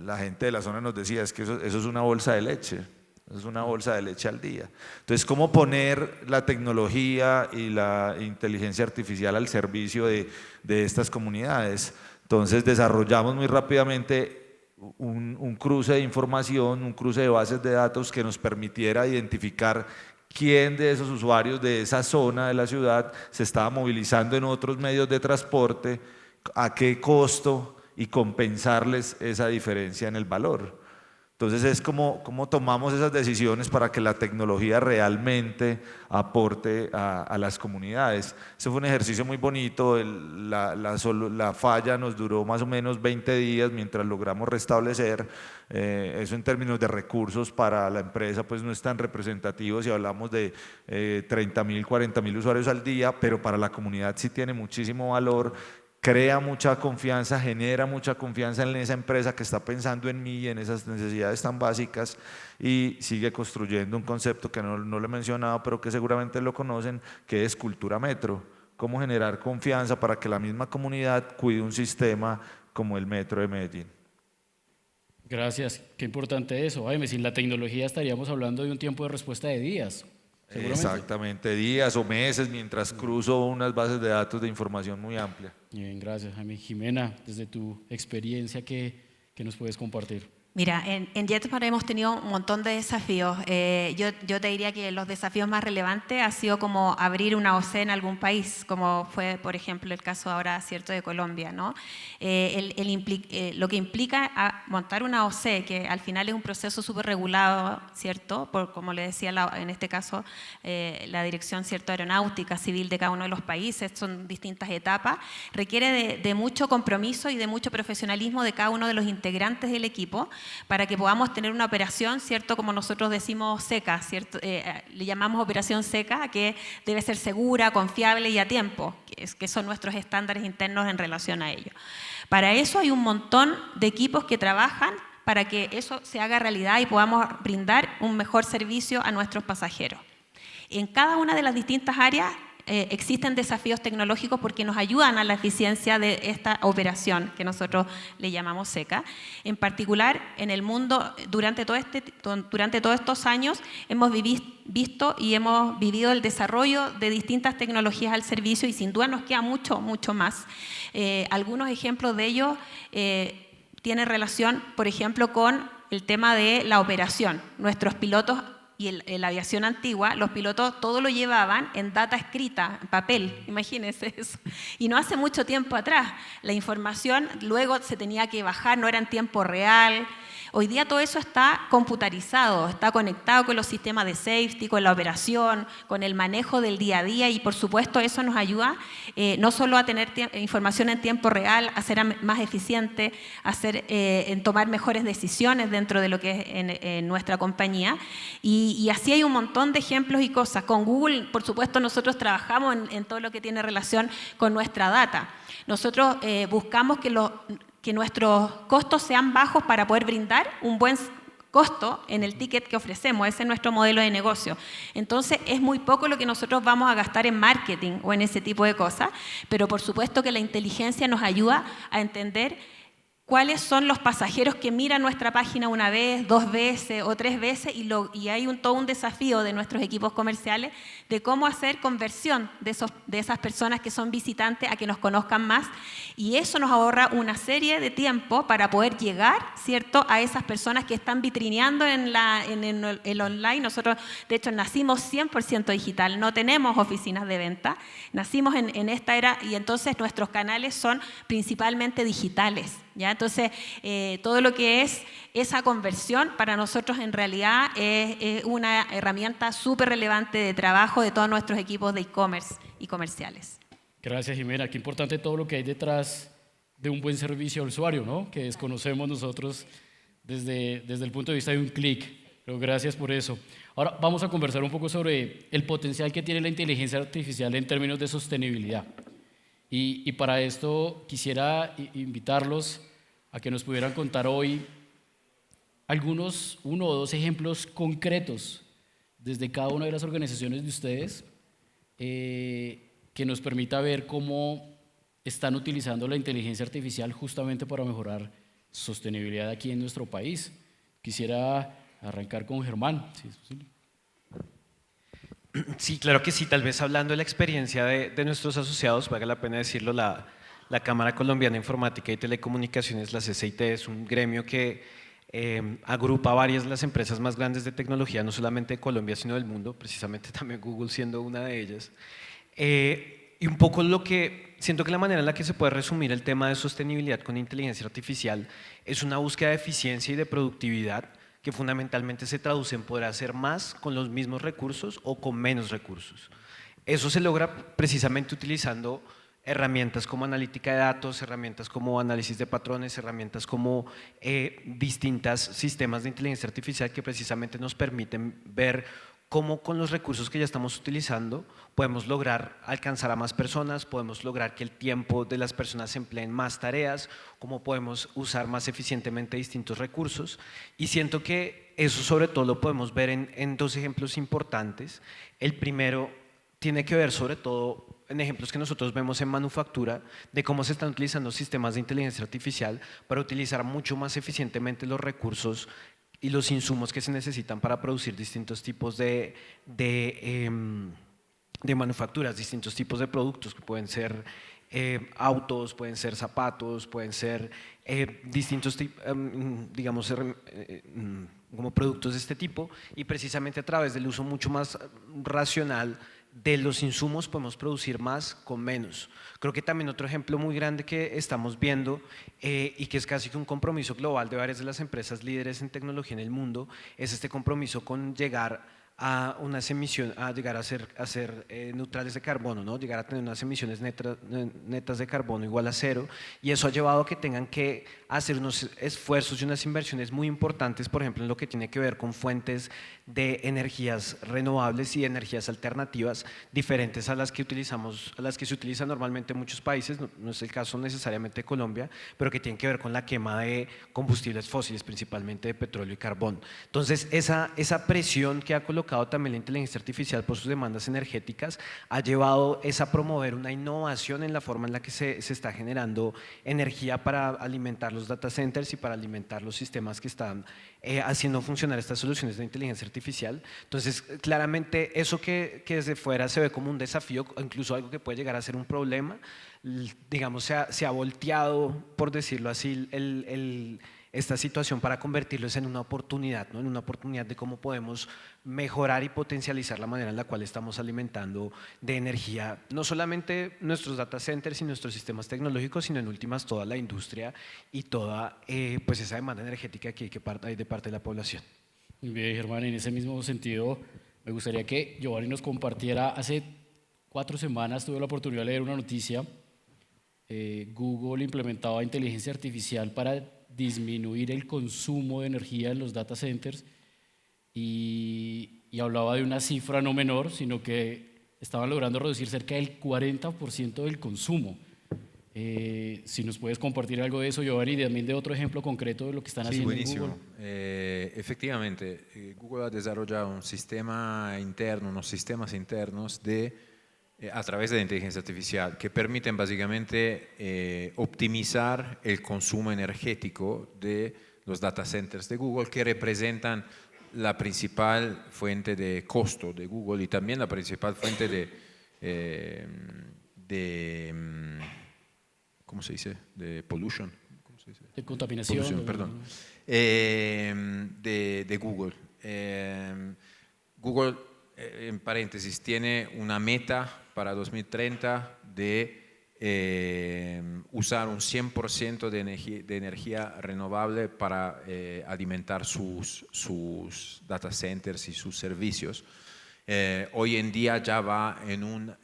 La gente de la zona nos decía, es que eso es una bolsa de leche, eso es una bolsa de leche al día. Entonces, ¿cómo poner la tecnología y la inteligencia artificial al servicio de estas comunidades? Entonces, desarrollamos muy rápidamente un cruce de información, un cruce de bases de datos que nos permitiera identificar quién de esos usuarios de esa zona de la ciudad se estaba movilizando en otros medios de transporte, a qué costo y compensarles esa diferencia en el valor. Entonces es como tomamos esas decisiones para que la tecnología realmente aporte a las comunidades. Ese fue un ejercicio muy bonito, la falla nos duró más o menos 20 días mientras logramos restablecer. Eso en términos de recursos para la empresa pues no es tan representativo si hablamos de 30.000, 40.000 usuarios al día, pero para la comunidad sí tiene muchísimo valor. Crea mucha confianza, genera mucha confianza en esa empresa que está pensando en mí y en esas necesidades tan básicas y sigue construyendo un concepto que no lo he mencionado, pero que seguramente lo conocen, que es cultura metro. Cómo generar confianza para que la misma comunidad cuide un sistema como el metro de Medellín. Gracias, qué importante eso. Jaime, sin la tecnología estaríamos hablando de un tiempo de respuesta de días. Exactamente, días o meses mientras cruzo unas bases de datos de información muy amplia. Bien, gracias, Jaime. Jimena, desde tu experiencia, ¿qué nos puedes compartir? Mira, en JetSmart hemos tenido un montón de desafíos. Yo te diría que los desafíos más relevantes ha sido como abrir una OC en algún país, como fue, por ejemplo, el caso ahora, cierto, de Colombia, ¿no? Lo que implica montar una OC, que al final es un proceso súper regulado, ¿cierto? Como le decía en este caso la dirección, ¿cierto?, aeronáutica civil de cada uno de los países, son distintas etapas, requiere de mucho compromiso y de mucho profesionalismo de cada uno de los integrantes del equipo, para que podamos tener una operación, ¿cierto?, como nosotros decimos, seca, ¿cierto? Le llamamos operación seca, que debe ser segura, confiable y a tiempo, que son nuestros estándares internos en relación a ello. Para eso hay un montón de equipos que trabajan para que eso se haga realidad y podamos brindar un mejor servicio a nuestros pasajeros. En cada una de las distintas áreas existen desafíos tecnológicos porque nos ayudan a la eficiencia de esta operación que nosotros le llamamos seca. En particular, en el mundo, durante todos estos años, hemos visto y hemos vivido el desarrollo de distintas tecnologías al servicio y sin duda nos queda mucho, mucho más. Algunos ejemplos de ello tienen relación, por ejemplo, con el tema de la operación. Nuestros pilotos y en la aviación antigua, los pilotos todo lo llevaban en data escrita, en papel, imagínense eso. Y no hace mucho tiempo atrás, la información luego se tenía que bajar, no era en tiempo real. Hoy día todo eso está computarizado, está conectado con los sistemas de safety, con la operación, con el manejo del día a día y por supuesto eso nos ayuda no solo a tener información en tiempo real, a ser más eficiente, en tomar mejores decisiones dentro de lo que es en nuestra compañía y así hay un montón de ejemplos y cosas. Con Google, por supuesto, nosotros trabajamos en todo lo que tiene relación con nuestra data. Nosotros buscamos que nuestros costos sean bajos para poder brindar un buen costo en el ticket que ofrecemos, ese es nuestro modelo de negocio. Entonces es muy poco lo que nosotros vamos a gastar en marketing o en ese tipo de cosas, pero por supuesto que la inteligencia nos ayuda a entender cuáles son los pasajeros que miran nuestra página una vez, 2 veces o 3 veces y hay todo un desafío de nuestros equipos comerciales de cómo hacer conversión de esas personas que son visitantes a que nos conozcan más, y eso nos ahorra una serie de tiempo para poder llegar, ¿cierto?, a esas personas que están vitrineando en el online. Nosotros, de hecho, nacimos 100% digital, no tenemos oficinas de venta, nacimos en esta era y entonces nuestros canales son principalmente digitales. ¿Ya? Entonces, todo lo que es esa conversión para nosotros en realidad es una herramienta súper relevante de trabajo de todos nuestros equipos de e-commerce y comerciales. Gracias, Jimena. Qué importante todo lo que hay detrás de un buen servicio al usuario, ¿no? Que desconocemos nosotros desde el punto de vista de un clic. Pero gracias por eso. Ahora vamos a conversar un poco sobre el potencial que tiene la inteligencia artificial en términos de sostenibilidad. Y para esto quisiera invitarlos a que nos pudieran contar hoy uno o dos ejemplos concretos desde cada una de las organizaciones de ustedes que nos permita ver cómo están utilizando la inteligencia artificial justamente para mejorar sostenibilidad aquí en nuestro país. Quisiera arrancar con Germán, si es posible. Sí, claro que sí. Tal vez hablando de la experiencia de nuestros asociados, valga la pena decirlo, la Cámara Colombiana de Informática y Telecomunicaciones, la CCIT, es un gremio que agrupa varias de las empresas más grandes de tecnología, no solamente de Colombia, sino del mundo, precisamente también Google siendo una de ellas. Y un poco lo que siento que la manera en la que se puede resumir el tema de sostenibilidad con inteligencia artificial es una búsqueda de eficiencia y de productividad que fundamentalmente se traduce en poder hacer más con los mismos recursos o con menos recursos. Eso se logra precisamente utilizando herramientas como analítica de datos, herramientas como análisis de patrones, herramientas como distintos sistemas de inteligencia artificial que precisamente nos permiten ver cómo con los recursos que ya estamos utilizando podemos lograr alcanzar a más personas, podemos lograr que el tiempo de las personas se emplee en más tareas, cómo podemos usar más eficientemente distintos recursos. Y siento que eso sobre todo lo podemos ver en 2 ejemplos importantes. El primero tiene que ver sobre todo en ejemplos que nosotros vemos en manufactura de cómo se están utilizando sistemas de inteligencia artificial para utilizar mucho más eficientemente los recursos y los insumos que se necesitan para producir distintos tipos de manufacturas, distintos tipos de productos que pueden ser autos, pueden ser zapatos, pueden ser distintos digamos como productos de este tipo, y precisamente a través del uso mucho más racional de los insumos podemos producir más con menos. Creo que también otro ejemplo muy grande que estamos viendo y que es casi que un compromiso global de varias de las empresas líderes en tecnología en el mundo es este compromiso con llegar a unas emisiones, a llegar a ser neutrales de carbono, ¿no? Llegar a tener unas emisiones netas de carbono igual a 0, y eso ha llevado a que tengan que hacer unos esfuerzos y unas inversiones muy importantes, por ejemplo, en lo que tiene que ver con fuentes de energías renovables y energías alternativas diferentes a las que se utilizan normalmente en muchos países, no es el caso necesariamente de Colombia, pero que tienen que ver con la quema de combustibles fósiles, principalmente de petróleo y carbón. Entonces, esa presión que ha colocado también la inteligencia artificial por sus demandas energéticas ha llevado a promover una innovación en la forma en la que se está generando energía para alimentar los data centers y para alimentar los sistemas que están haciendo funcionar estas soluciones de inteligencia artificial. Entonces, claramente eso que desde fuera se ve como un desafío, incluso algo que puede llegar a ser un problema, digamos, se ha volteado, por decirlo así, esta situación para convertirlos en una oportunidad, ¿no? En una oportunidad de cómo podemos mejorar y potencializar la manera en la cual estamos alimentando de energía no solamente nuestros data centers y nuestros sistemas tecnológicos, sino en últimas toda la industria y toda pues esa demanda energética que hay de parte de la población. Muy bien, Germán, en ese mismo sentido me gustaría que Giovanni nos compartiera. Hace 4 semanas tuve la oportunidad de leer una noticia. Google implementaba inteligencia artificial para disminuir el consumo de energía en los data centers y hablaba de una cifra no menor, sino que estaban logrando reducir cerca del 40% del consumo. Si nos puedes compartir algo de eso, Giovanni, y también de otro ejemplo concreto de lo que están Sí, haciendo en buenísimo. Google. Efectivamente, Google ha desarrollado un sistema interno, unos sistemas internos a través de la inteligencia artificial que permiten básicamente optimizar el consumo energético de los data centers de Google, que representan la principal fuente de costo de Google y también la principal fuente ¿cómo se dice? De pollution. ¿Cómo se dice? De contaminación. Pollution, perdón. De Google. Google, en paréntesis, tiene una meta para 2030 de usar un 100% de energía renovable para alimentar sus data centers y sus servicios. Hoy en día ya va en un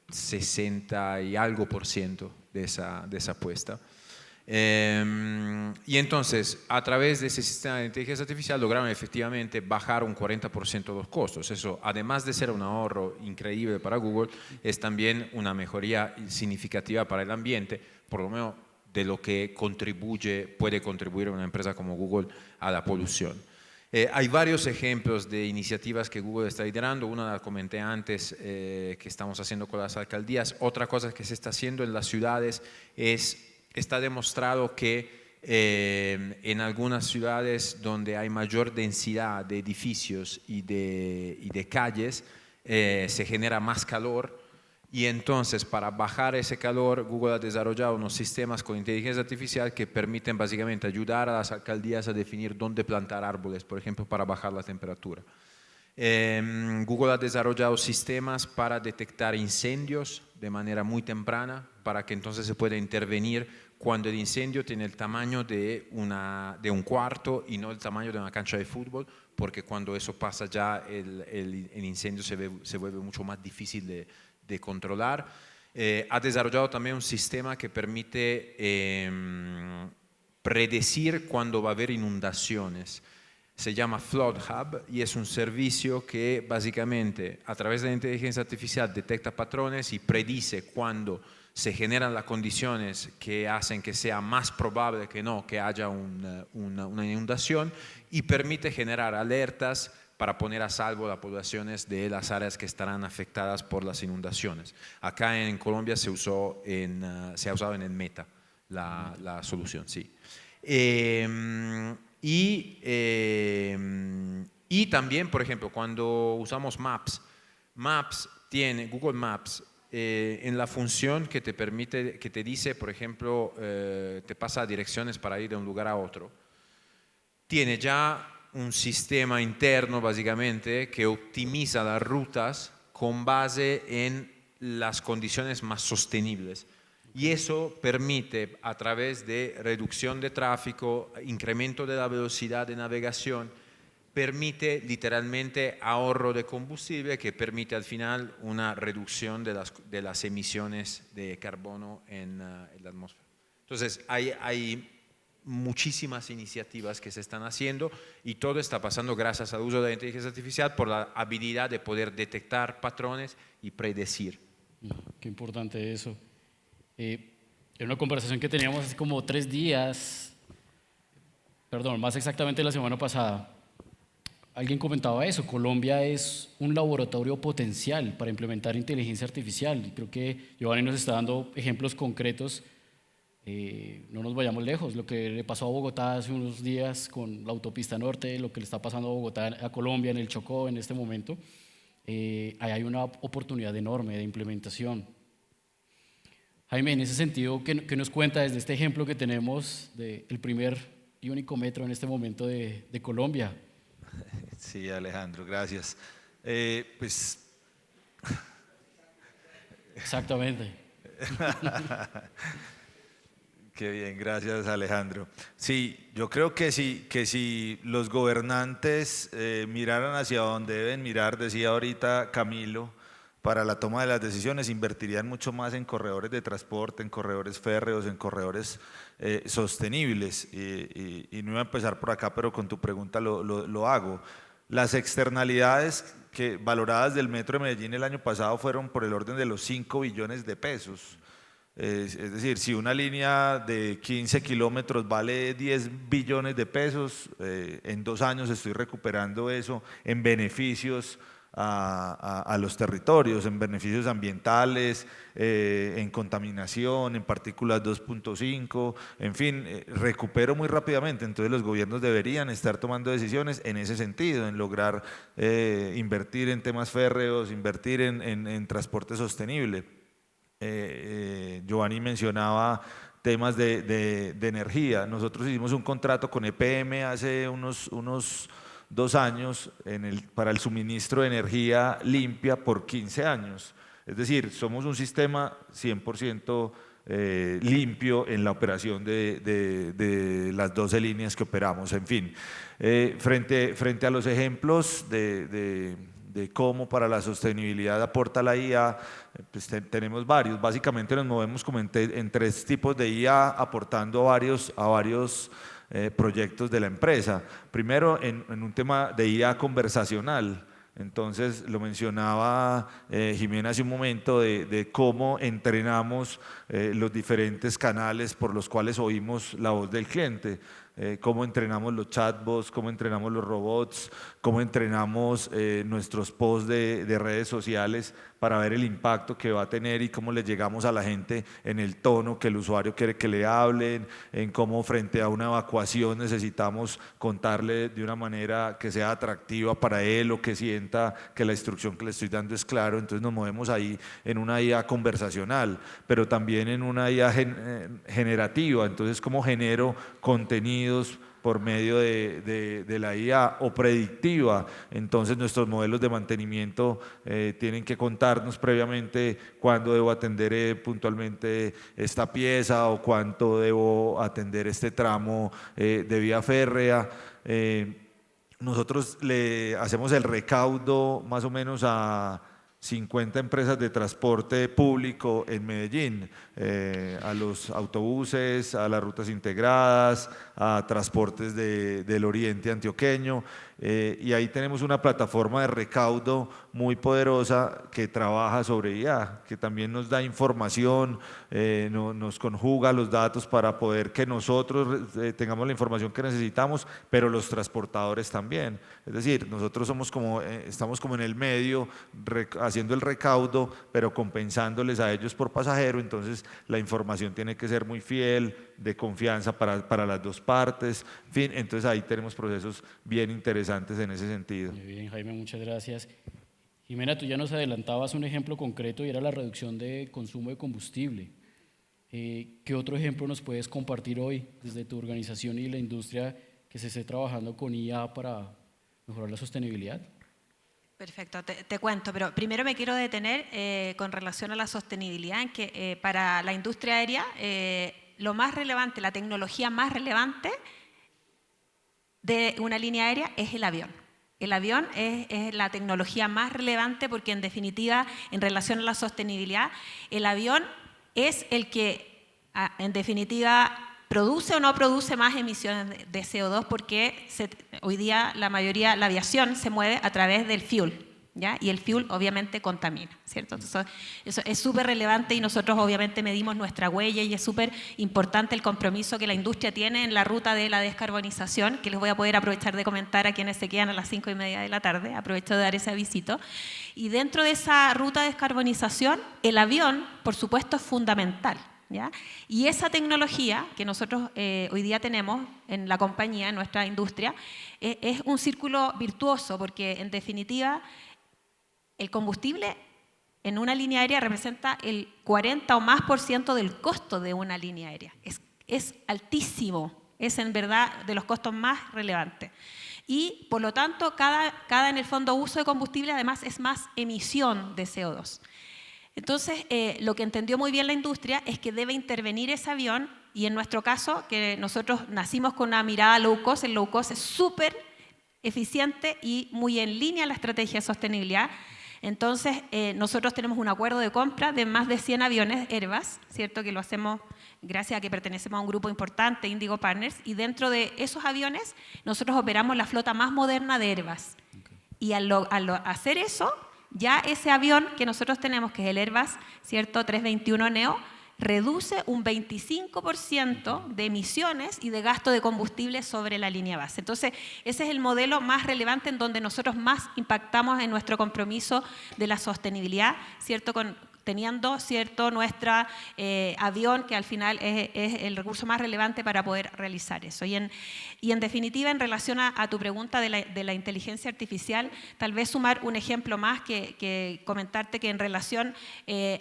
60 y algo % de esa apuesta. Y entonces, a través de ese sistema de inteligencia artificial lograron efectivamente bajar un 40% los costos. Eso, además de ser un ahorro increíble para Google, es también una mejoría significativa para el ambiente, por lo menos de lo que puede contribuir una empresa como Google a la polución. Hay varios ejemplos de iniciativas que Google está liderando. Una la comenté antes, que estamos haciendo con las alcaldías. Otra cosa que se está haciendo en las ciudades está demostrado que en algunas ciudades donde hay mayor densidad de edificios y de calles, se genera más calor. Y entonces, para bajar ese calor, Google ha desarrollado unos sistemas con inteligencia artificial que permiten básicamente ayudar a las alcaldías a definir dónde plantar árboles, por ejemplo, para bajar la temperatura. Google ha desarrollado sistemas para detectar incendios de manera muy temprana, para que entonces se pueda intervenir cuando el incendio tiene el tamaño de un cuarto y no el tamaño de una cancha de fútbol, porque cuando eso pasa ya el incendio se vuelve mucho más difícil de controlar. Ha desarrollado también un sistema que permite predecir cuándo va a haber inundaciones. Se llama Flood Hub y es un servicio que básicamente a través de la inteligencia artificial detecta patrones y predice cuándo se generan las condiciones que hacen que sea más probable que no que haya una inundación, y permite generar alertas para poner a salvo las poblaciones de las áreas que estarán afectadas por las inundaciones. Acá en Colombia se ha usado en el Meta la solución, sí. Y también, por ejemplo, cuando usamos Google Maps en la función que te permite, que te dice, por ejemplo, te pasa direcciones para ir de un lugar a otro, tiene ya un sistema interno básicamente que optimiza las rutas con base en las condiciones más sostenibles. Y eso permite, a través de reducción de tráfico, incremento de la velocidad de navegación, permite literalmente ahorro de combustible, que permite al final una reducción de las emisiones de carbono en la atmósfera. Entonces, hay muchísimas iniciativas que se están haciendo y todo está pasando gracias al uso de la inteligencia artificial por la habilidad de poder detectar patrones y predecir. Qué importante eso. En una conversación que teníamos hace como 3 días, perdón, más exactamente la semana pasada, alguien comentaba eso: Colombia es un laboratorio potencial para implementar inteligencia artificial. Y creo que Giovanni nos está dando ejemplos concretos. No nos vayamos lejos, lo que le pasó a Bogotá hace unos días con la autopista norte, lo que le está pasando a Bogotá, a Colombia, en el Chocó en este momento, ahí hay una oportunidad enorme de implementación. Jaime, en ese sentido, ¿qué nos cuenta desde este ejemplo que tenemos del primer y único metro en este momento de Colombia? Sí, Alejandro, gracias. Pues... Exactamente. Qué bien, gracias, Alejandro. Sí, yo creo que si los gobernantes miraran hacia donde deben mirar, decía ahorita Camilo, para la toma de las decisiones, invertirían mucho más en corredores de transporte, en corredores férreos, en corredores sostenibles. Y no iba a empezar por acá, pero con tu pregunta lo hago. Las externalidades valoradas del Metro de Medellín el año pasado fueron por el orden de los 5 billones de pesos. Es decir, si una línea de 15 kilómetros vale 10 billones de pesos, en 2 años estoy recuperando eso en beneficios a los territorios, en beneficios ambientales, en contaminación, en partículas 2.5, en fin, recupero muy rápidamente. Entonces los gobiernos deberían estar tomando decisiones en ese sentido, en lograr invertir en temas férreos, invertir en transporte sostenible. Giovanni mencionaba temas de energía. Nosotros hicimos un contrato con EPM hace unos 2 años para el suministro de energía limpia por 15 años. Es decir, somos un sistema 100% limpio en la operación de las 12 líneas que operamos. En fin, frente a los ejemplos de cómo para la sostenibilidad aporta la IA, pues tenemos varios. Básicamente nos movemos como en 3 tipos de IA, aportando a varios proyectos de la empresa. Primero, en un tema de IA conversacional. Entonces, lo mencionaba Jimena hace un momento de cómo entrenamos los diferentes canales por los cuales oímos la voz del cliente. Cómo entrenamos los chatbots, cómo entrenamos los robots, cómo entrenamos nuestros posts de redes sociales para ver el impacto que va a tener y cómo le llegamos a la gente en el tono que el usuario quiere que le hablen, en cómo frente a una evacuación necesitamos contarle de una manera que sea atractiva para él o que sienta que la instrucción que le estoy dando es claro. Entonces nos movemos ahí en una IA conversacional, pero también en una IA generativa. Entonces, ¿cómo genero contenidos por medio de la IA o predictiva? Entonces nuestros modelos de mantenimiento tienen que contarnos previamente cuándo debo atender puntualmente esta pieza o cuánto debo atender este tramo de vía férrea. Nosotros le hacemos el recaudo más o menos a 50 empresas de transporte público en Medellín, a los autobuses, a las rutas integradas, a transportes del oriente antioqueño, y ahí tenemos una plataforma de recaudo muy poderosa que trabaja sobre IA, que también nos da información, nos conjuga los datos para poder que nosotros tengamos la información que necesitamos, pero los transportadores también. Es decir, nosotros estamos como en el medio, haciendo el recaudo, pero compensándoles a ellos por pasajero. Entonces la información tiene que ser muy fiel, de confianza para las 2 partes. En fin, entonces ahí tenemos procesos bien interesantes en ese sentido. Muy bien, Jaime, muchas gracias. Jimena, tú ya nos adelantabas un ejemplo concreto y era la reducción de consumo de combustible. ¿Qué otro ejemplo nos puedes compartir hoy desde tu organización y la industria que se esté trabajando con IA para mejorar la sostenibilidad? Perfecto, te cuento, pero primero me quiero detener con relación a la sostenibilidad, en que para la industria aérea lo más relevante, la tecnología más relevante de una línea aérea es el avión. El avión es la tecnología más relevante porque en definitiva, en relación a la sostenibilidad, el avión es el que en definitiva produce o no produce más emisiones de CO2 porque hoy día la aviación se mueve a través del fuel, ¿ya? Y el fuel obviamente contamina, ¿cierto? Entonces, eso es súper relevante y nosotros obviamente medimos nuestra huella y es súper importante el compromiso que la industria tiene en la ruta de la descarbonización, que les voy a poder aprovechar de comentar a quienes se quedan a las 5:30 de la tarde, aprovecho de dar ese avisito. Y dentro de esa ruta de descarbonización, el avión, por supuesto, es fundamental, ¿ya? Y esa tecnología que nosotros hoy día tenemos en la compañía, en nuestra industria, es un círculo virtuoso porque en definitiva el combustible en una línea aérea representa el 40% o más del costo de una línea aérea. Es altísimo, es en verdad de los costos más relevantes. Y por lo tanto, cada en el fondo uso de combustible además es más emisión de CO2. Entonces, lo que entendió muy bien la industria es que debe intervenir ese avión y en nuestro caso, que nosotros nacimos con una mirada low cost, el low cost es súper eficiente y muy en línea a la estrategia de sostenibilidad. Entonces, nosotros tenemos un acuerdo de compra de más de 100 aviones Airbus, ¿cierto? Que lo hacemos gracias a que pertenecemos a un grupo importante, Indigo Partners, y dentro de esos aviones nosotros operamos la flota más moderna de Airbus. Okay. Y al hacer eso, ya ese avión que nosotros tenemos, que es el Airbus, ¿cierto? 321neo, reduce un 25% de emisiones y de gasto de combustible sobre la línea base. Entonces, ese es el modelo más relevante en donde nosotros más impactamos en nuestro compromiso de la sostenibilidad, ¿cierto? Teniendo, ¿cierto?, nuestro avión, que al final es el recurso más relevante para poder realizar eso. Y en definitiva, en relación a tu pregunta de la inteligencia artificial, tal vez sumar un ejemplo más que comentarte que en relación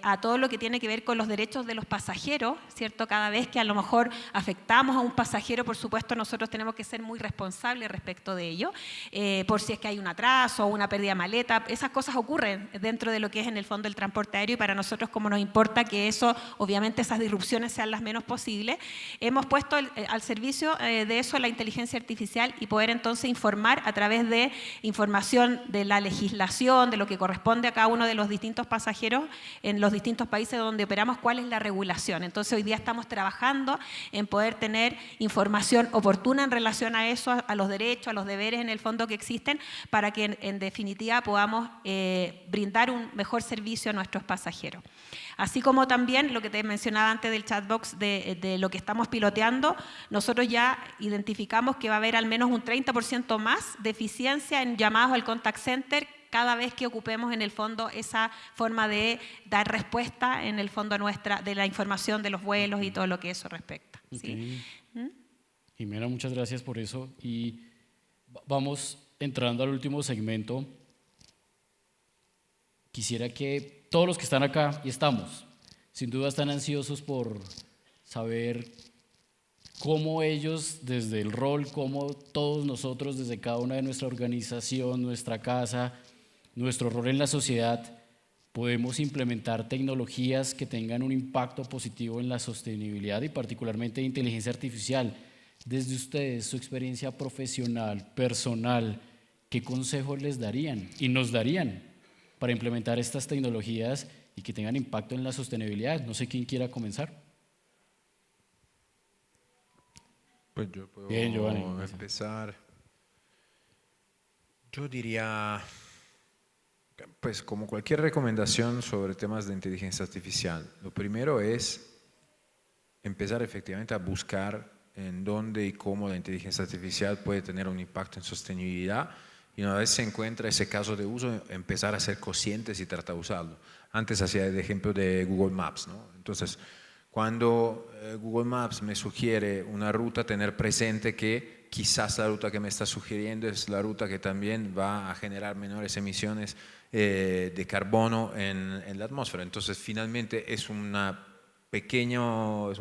a todo lo que tiene que ver con los derechos de los pasajeros, ¿cierto? Cada vez que a lo mejor afectamos a un pasajero, por supuesto, nosotros tenemos que ser muy responsables respecto de ello, por si es que hay un atraso o una pérdida de maleta. Esas cosas ocurren dentro de lo que es en el fondo el transporte aéreo, y para nosotros, como nos importa que eso, obviamente esas disrupciones sean las menos posibles, hemos puesto al servicio de eso la inteligencia artificial y poder entonces informar a través de información de la legislación, de lo que corresponde a cada uno de los distintos pasajeros en los distintos países donde operamos, cuál es la regulación. Entonces hoy día estamos trabajando en poder tener información oportuna en relación a eso, a los derechos, a los deberes en el fondo que existen, para que en definitiva podamos brindar un mejor servicio a nuestros pasajeros. Así como también lo que te mencionaba antes del chatbox de lo que estamos piloteando, nosotros ya identificamos que va a haber al menos un 30% más de eficiencia en llamados al contact center cada vez que ocupemos en el fondo esa forma de dar respuesta en el fondo nuestra de la información de los vuelos y todo lo que eso respecta. ¿Sí? Okay. Jimena, muchas gracias por eso. Y vamos entrando al último segmento. Quisiera que todos los que están acá, y estamos, sin duda están ansiosos por saber cómo ellos, desde el rol, cómo todos nosotros, desde cada una de nuestra organización, nuestra casa, nuestro rol en la sociedad, podemos implementar tecnologías que tengan un impacto positivo en la sostenibilidad y particularmente de inteligencia artificial. Desde ustedes, su experiencia profesional, personal, ¿qué consejos les darían y nos darían para implementar estas tecnologías y que tengan impacto en la sostenibilidad? No sé quién quiera comenzar. Pues yo puedo Bien, Giovanni. empezar. Yo diría, pues como cualquier recomendación sobre temas de inteligencia artificial, lo primero es empezar efectivamente a buscar en dónde y cómo la inteligencia artificial puede tener un impacto en sostenibilidad. Y una vez se encuentra ese caso de uso, empezar a ser conscientes y tratar de usarlo. Antes hacía el ejemplo de Google Maps, ¿no? Entonces, cuando Google Maps me sugiere una ruta, tener presente que quizás la ruta que me está sugiriendo es la ruta que también va a generar menores emisiones de carbono en la atmósfera. Entonces, finalmente es un pequeño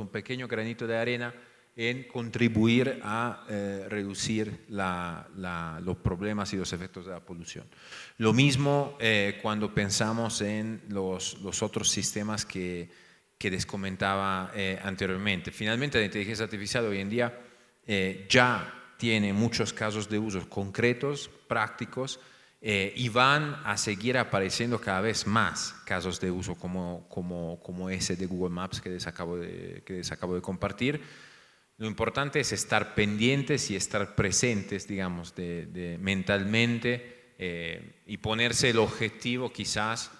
granito de arena en contribuir a reducir los problemas y los efectos de la polución. Lo mismo cuando pensamos en los otros sistemas que les comentaba anteriormente. Finalmente, la inteligencia artificial hoy en día ya tiene muchos casos de uso concretos, prácticos, y van a seguir apareciendo cada vez más casos de uso como ese de Google Maps que les acabo de compartir. Lo importante es estar pendientes y estar presentes, digamos, mentalmente y ponerse el objetivo quizás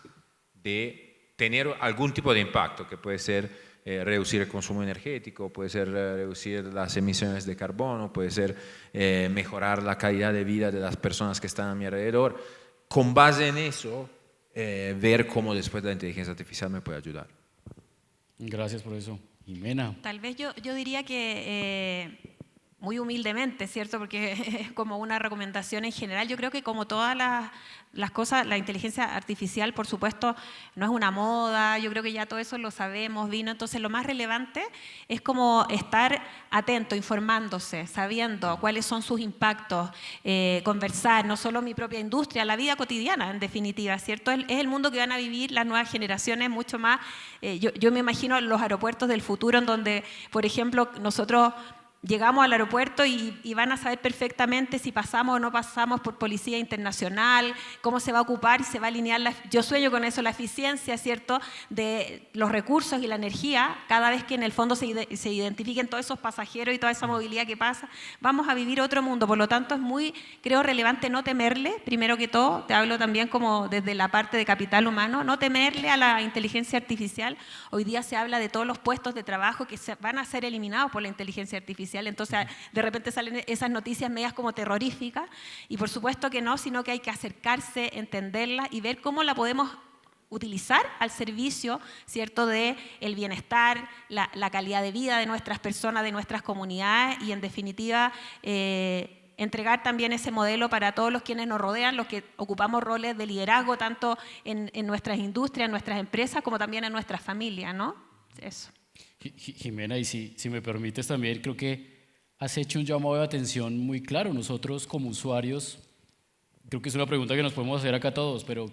de tener algún tipo de impacto, que puede ser reducir el consumo energético, puede ser reducir las emisiones de carbono, puede ser mejorar la calidad de vida de las personas que están a mi alrededor. Con base en eso, ver cómo después la inteligencia artificial me puede ayudar. Gracias por eso. Jimena. Tal vez yo diría que muy humildemente, ¿cierto? Porque es como una recomendación en general. Yo creo que como todas las cosas, la inteligencia artificial, por supuesto, no es una moda. Yo creo que ya todo eso lo sabemos, vino. Entonces, lo más relevante es como estar atento, informándose, sabiendo cuáles son sus impactos, conversar, no solo mi propia industria, la vida cotidiana, en definitiva, ¿cierto? Es el mundo que van a vivir las nuevas generaciones mucho más. Yo me imagino los aeropuertos del futuro en donde, por ejemplo, nosotros llegamos al aeropuerto y van a saber perfectamente si pasamos o no pasamos por policía internacional, cómo se va a ocupar y se va a alinear. Yo sueño con eso, la eficiencia, ¿cierto?, de los recursos y la energía, cada vez que en el fondo se identifiquen todos esos pasajeros y toda esa movilidad que pasa, vamos a vivir otro mundo. Por lo tanto, es muy, creo, relevante no temerle, primero que todo, te hablo también como desde la parte de capital humano, no temerle a la inteligencia artificial. Hoy día se habla de todos los puestos de trabajo que van a ser eliminados por la inteligencia artificial. Entonces, de repente salen esas noticias medias como terroríficas, y por supuesto que no, sino que hay que acercarse, entenderla y ver cómo la podemos utilizar al servicio, ¿cierto?, de el bienestar, la calidad de vida de nuestras personas, de nuestras comunidades, y en definitiva entregar también ese modelo para todos los quienes nos rodean, los que ocupamos roles de liderazgo tanto en nuestras industrias, en nuestras empresas, como también en nuestras familias, ¿no? Eso. Jimena, y si me permites también, creo que has hecho un llamado de atención muy claro. Nosotros como usuarios, creo que es una pregunta que nos podemos hacer acá todos, pero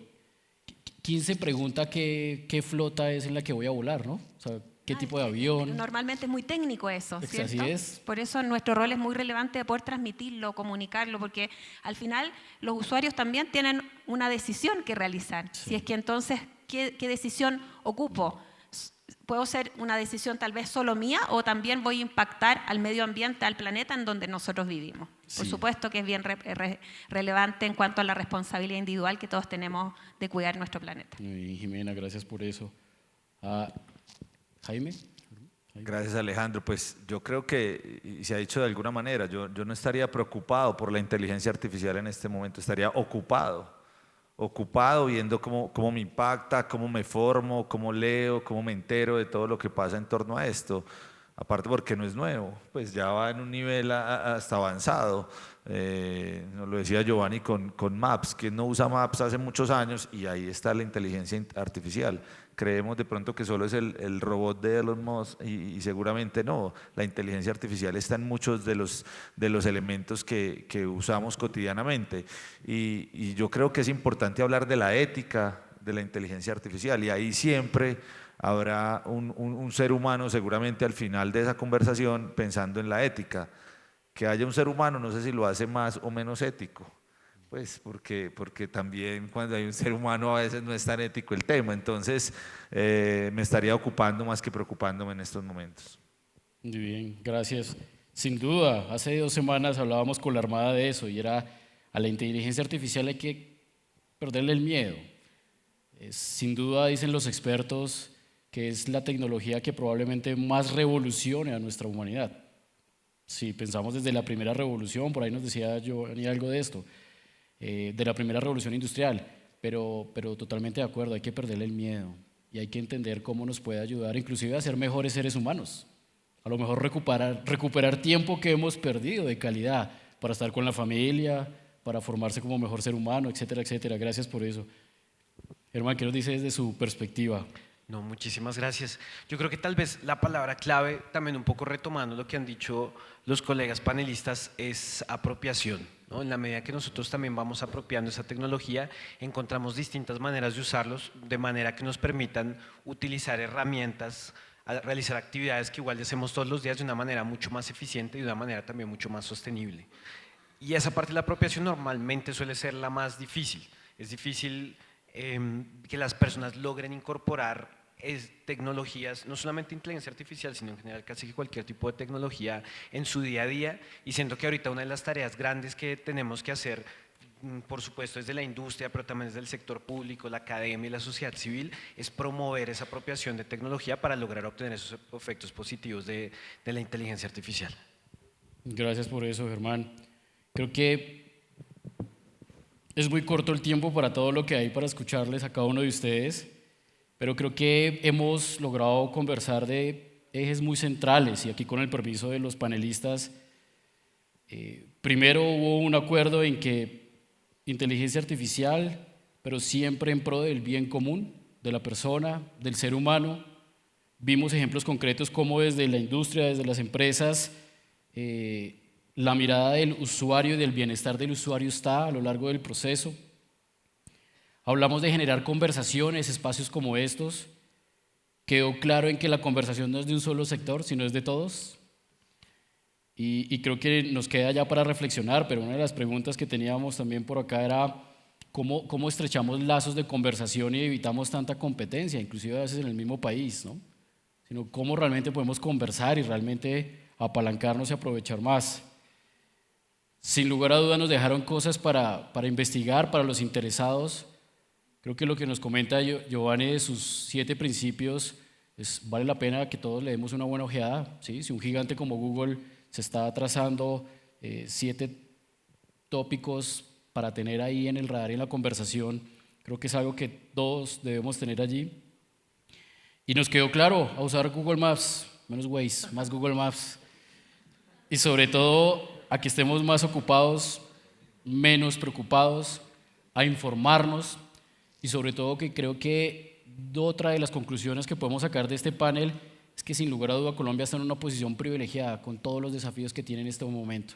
¿quién se pregunta qué flota es en la que voy a volar, ¿no? O sea, ¿qué tipo de avión? Normalmente es muy técnico eso, ¿cierto? Así es. Por eso nuestro rol es muy relevante de poder transmitirlo, comunicarlo, porque al final los usuarios también tienen una decisión que realizar. Sí. Si es que entonces, ¿qué decisión ocupo? Puedo ser una decisión tal vez solo mía, o también voy a impactar al medio ambiente, al planeta en donde nosotros vivimos. Sí. Por supuesto que es bien relevante en cuanto a la responsabilidad individual que todos tenemos de cuidar nuestro planeta. Y Jimena, gracias por eso. Jaime. Gracias, Alejandro. Pues yo creo que, y se ha dicho de alguna manera, yo no estaría preocupado por la inteligencia artificial en este momento, estaría ocupado viendo cómo me impacta, cómo me formo, cómo leo, cómo me entero de todo lo que pasa en torno a esto. Aparte porque no es nuevo, pues ya va en un nivel hasta avanzado. Nos lo decía Giovanni con Maps, que no usa Maps hace muchos años, y ahí está la inteligencia artificial. Creemos de pronto que solo es el robot de Elon Musk, y seguramente no. La inteligencia artificial está en muchos de los elementos que usamos cotidianamente, y yo creo que es importante hablar de la ética de la inteligencia artificial, y ahí siempre habrá un ser humano seguramente al final de esa conversación pensando en la ética. Que haya un ser humano no sé si lo hace más o menos ético, pues porque también cuando hay un ser humano a veces no es tan ético el tema. Entonces me estaría ocupando más que preocupándome en estos momentos. Muy bien, gracias. Sin duda, hace 2 semanas hablábamos con la Armada de eso, y era: a la inteligencia artificial hay que perderle el miedo. Sin duda, dicen los expertos, que es la tecnología que probablemente más revolucione a nuestra humanidad. Si pensamos desde la primera revolución, por ahí nos decía Giovanni algo de esto, de la primera revolución industrial, pero totalmente de acuerdo, hay que perderle el miedo y hay que entender cómo nos puede ayudar inclusive a ser mejores seres humanos. A lo mejor recuperar tiempo que hemos perdido de calidad para estar con la familia, para formarse como mejor ser humano, etcétera, etcétera. Gracias por eso. Germán, ¿qué nos dice desde su perspectiva? No, muchísimas gracias. Yo creo que tal vez la palabra clave, también un poco retomando lo que han dicho los colegas panelistas, es apropiación, ¿no? En la medida que nosotros también vamos apropiando esa tecnología, encontramos distintas maneras de usarlos, de manera que nos permitan utilizar herramientas, a realizar actividades que igual hacemos todos los días de una manera mucho más eficiente y de una manera también mucho más sostenible. Y esa parte de la apropiación normalmente suele ser la más difícil. Es difícil que las personas logren incorporar tecnologías, no solamente inteligencia artificial, sino en general casi que cualquier tipo de tecnología en su día a día, y siento que ahorita una de las tareas grandes que tenemos que hacer, por supuesto desde la industria, pero también desde el sector público, la academia y la sociedad civil, es promover esa apropiación de tecnología para lograr obtener esos efectos positivos de la inteligencia artificial. Gracias por eso, Germán. Creo que es muy corto el tiempo para todo lo que hay para escucharles a cada uno de ustedes, pero creo que hemos logrado conversar de ejes muy centrales, y aquí con el permiso de los panelistas, primero hubo un acuerdo en que inteligencia artificial, pero siempre en pro del bien común, de la persona, del ser humano. Vimos ejemplos concretos como desde la industria, desde las empresas, la mirada del usuario y del bienestar del usuario está a lo largo del proceso. Hablamos de generar conversaciones, espacios como estos. Quedó claro en que la conversación no es de un solo sector, sino es de todos. y creo que nos queda ya para reflexionar, pero una de las preguntas que teníamos también por acá era cómo estrechamos lazos de conversación y evitamos tanta competencia, inclusive a veces en el mismo país, ¿no? Sino cómo realmente podemos conversar y realmente apalancarnos y aprovechar más. Sin lugar a dudas nos dejaron cosas para investigar, para los interesados. Creo que lo que nos comenta Giovanni de sus 7 principios vale la pena que todos le demos una buena ojeada, ¿sí? Si un gigante como Google se está trazando 7 tópicos para tener ahí en el radar y en la conversación, creo que es algo que todos debemos tener allí. Y nos quedó claro a usar Google Maps, menos Waze, más Google Maps. Y sobre todo a que estemos más ocupados, menos preocupados, a informarnos y sobre todo que creo que otra de las conclusiones que podemos sacar de este panel es que sin lugar a duda Colombia está en una posición privilegiada con todos los desafíos que tiene en este momento.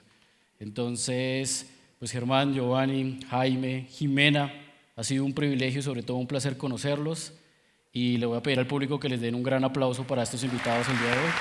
Entonces, pues Germán, Giovanni, Jaime, Jimena, ha sido un privilegio y sobre todo un placer conocerlos y le voy a pedir al público que les den un gran aplauso para estos invitados el día de hoy.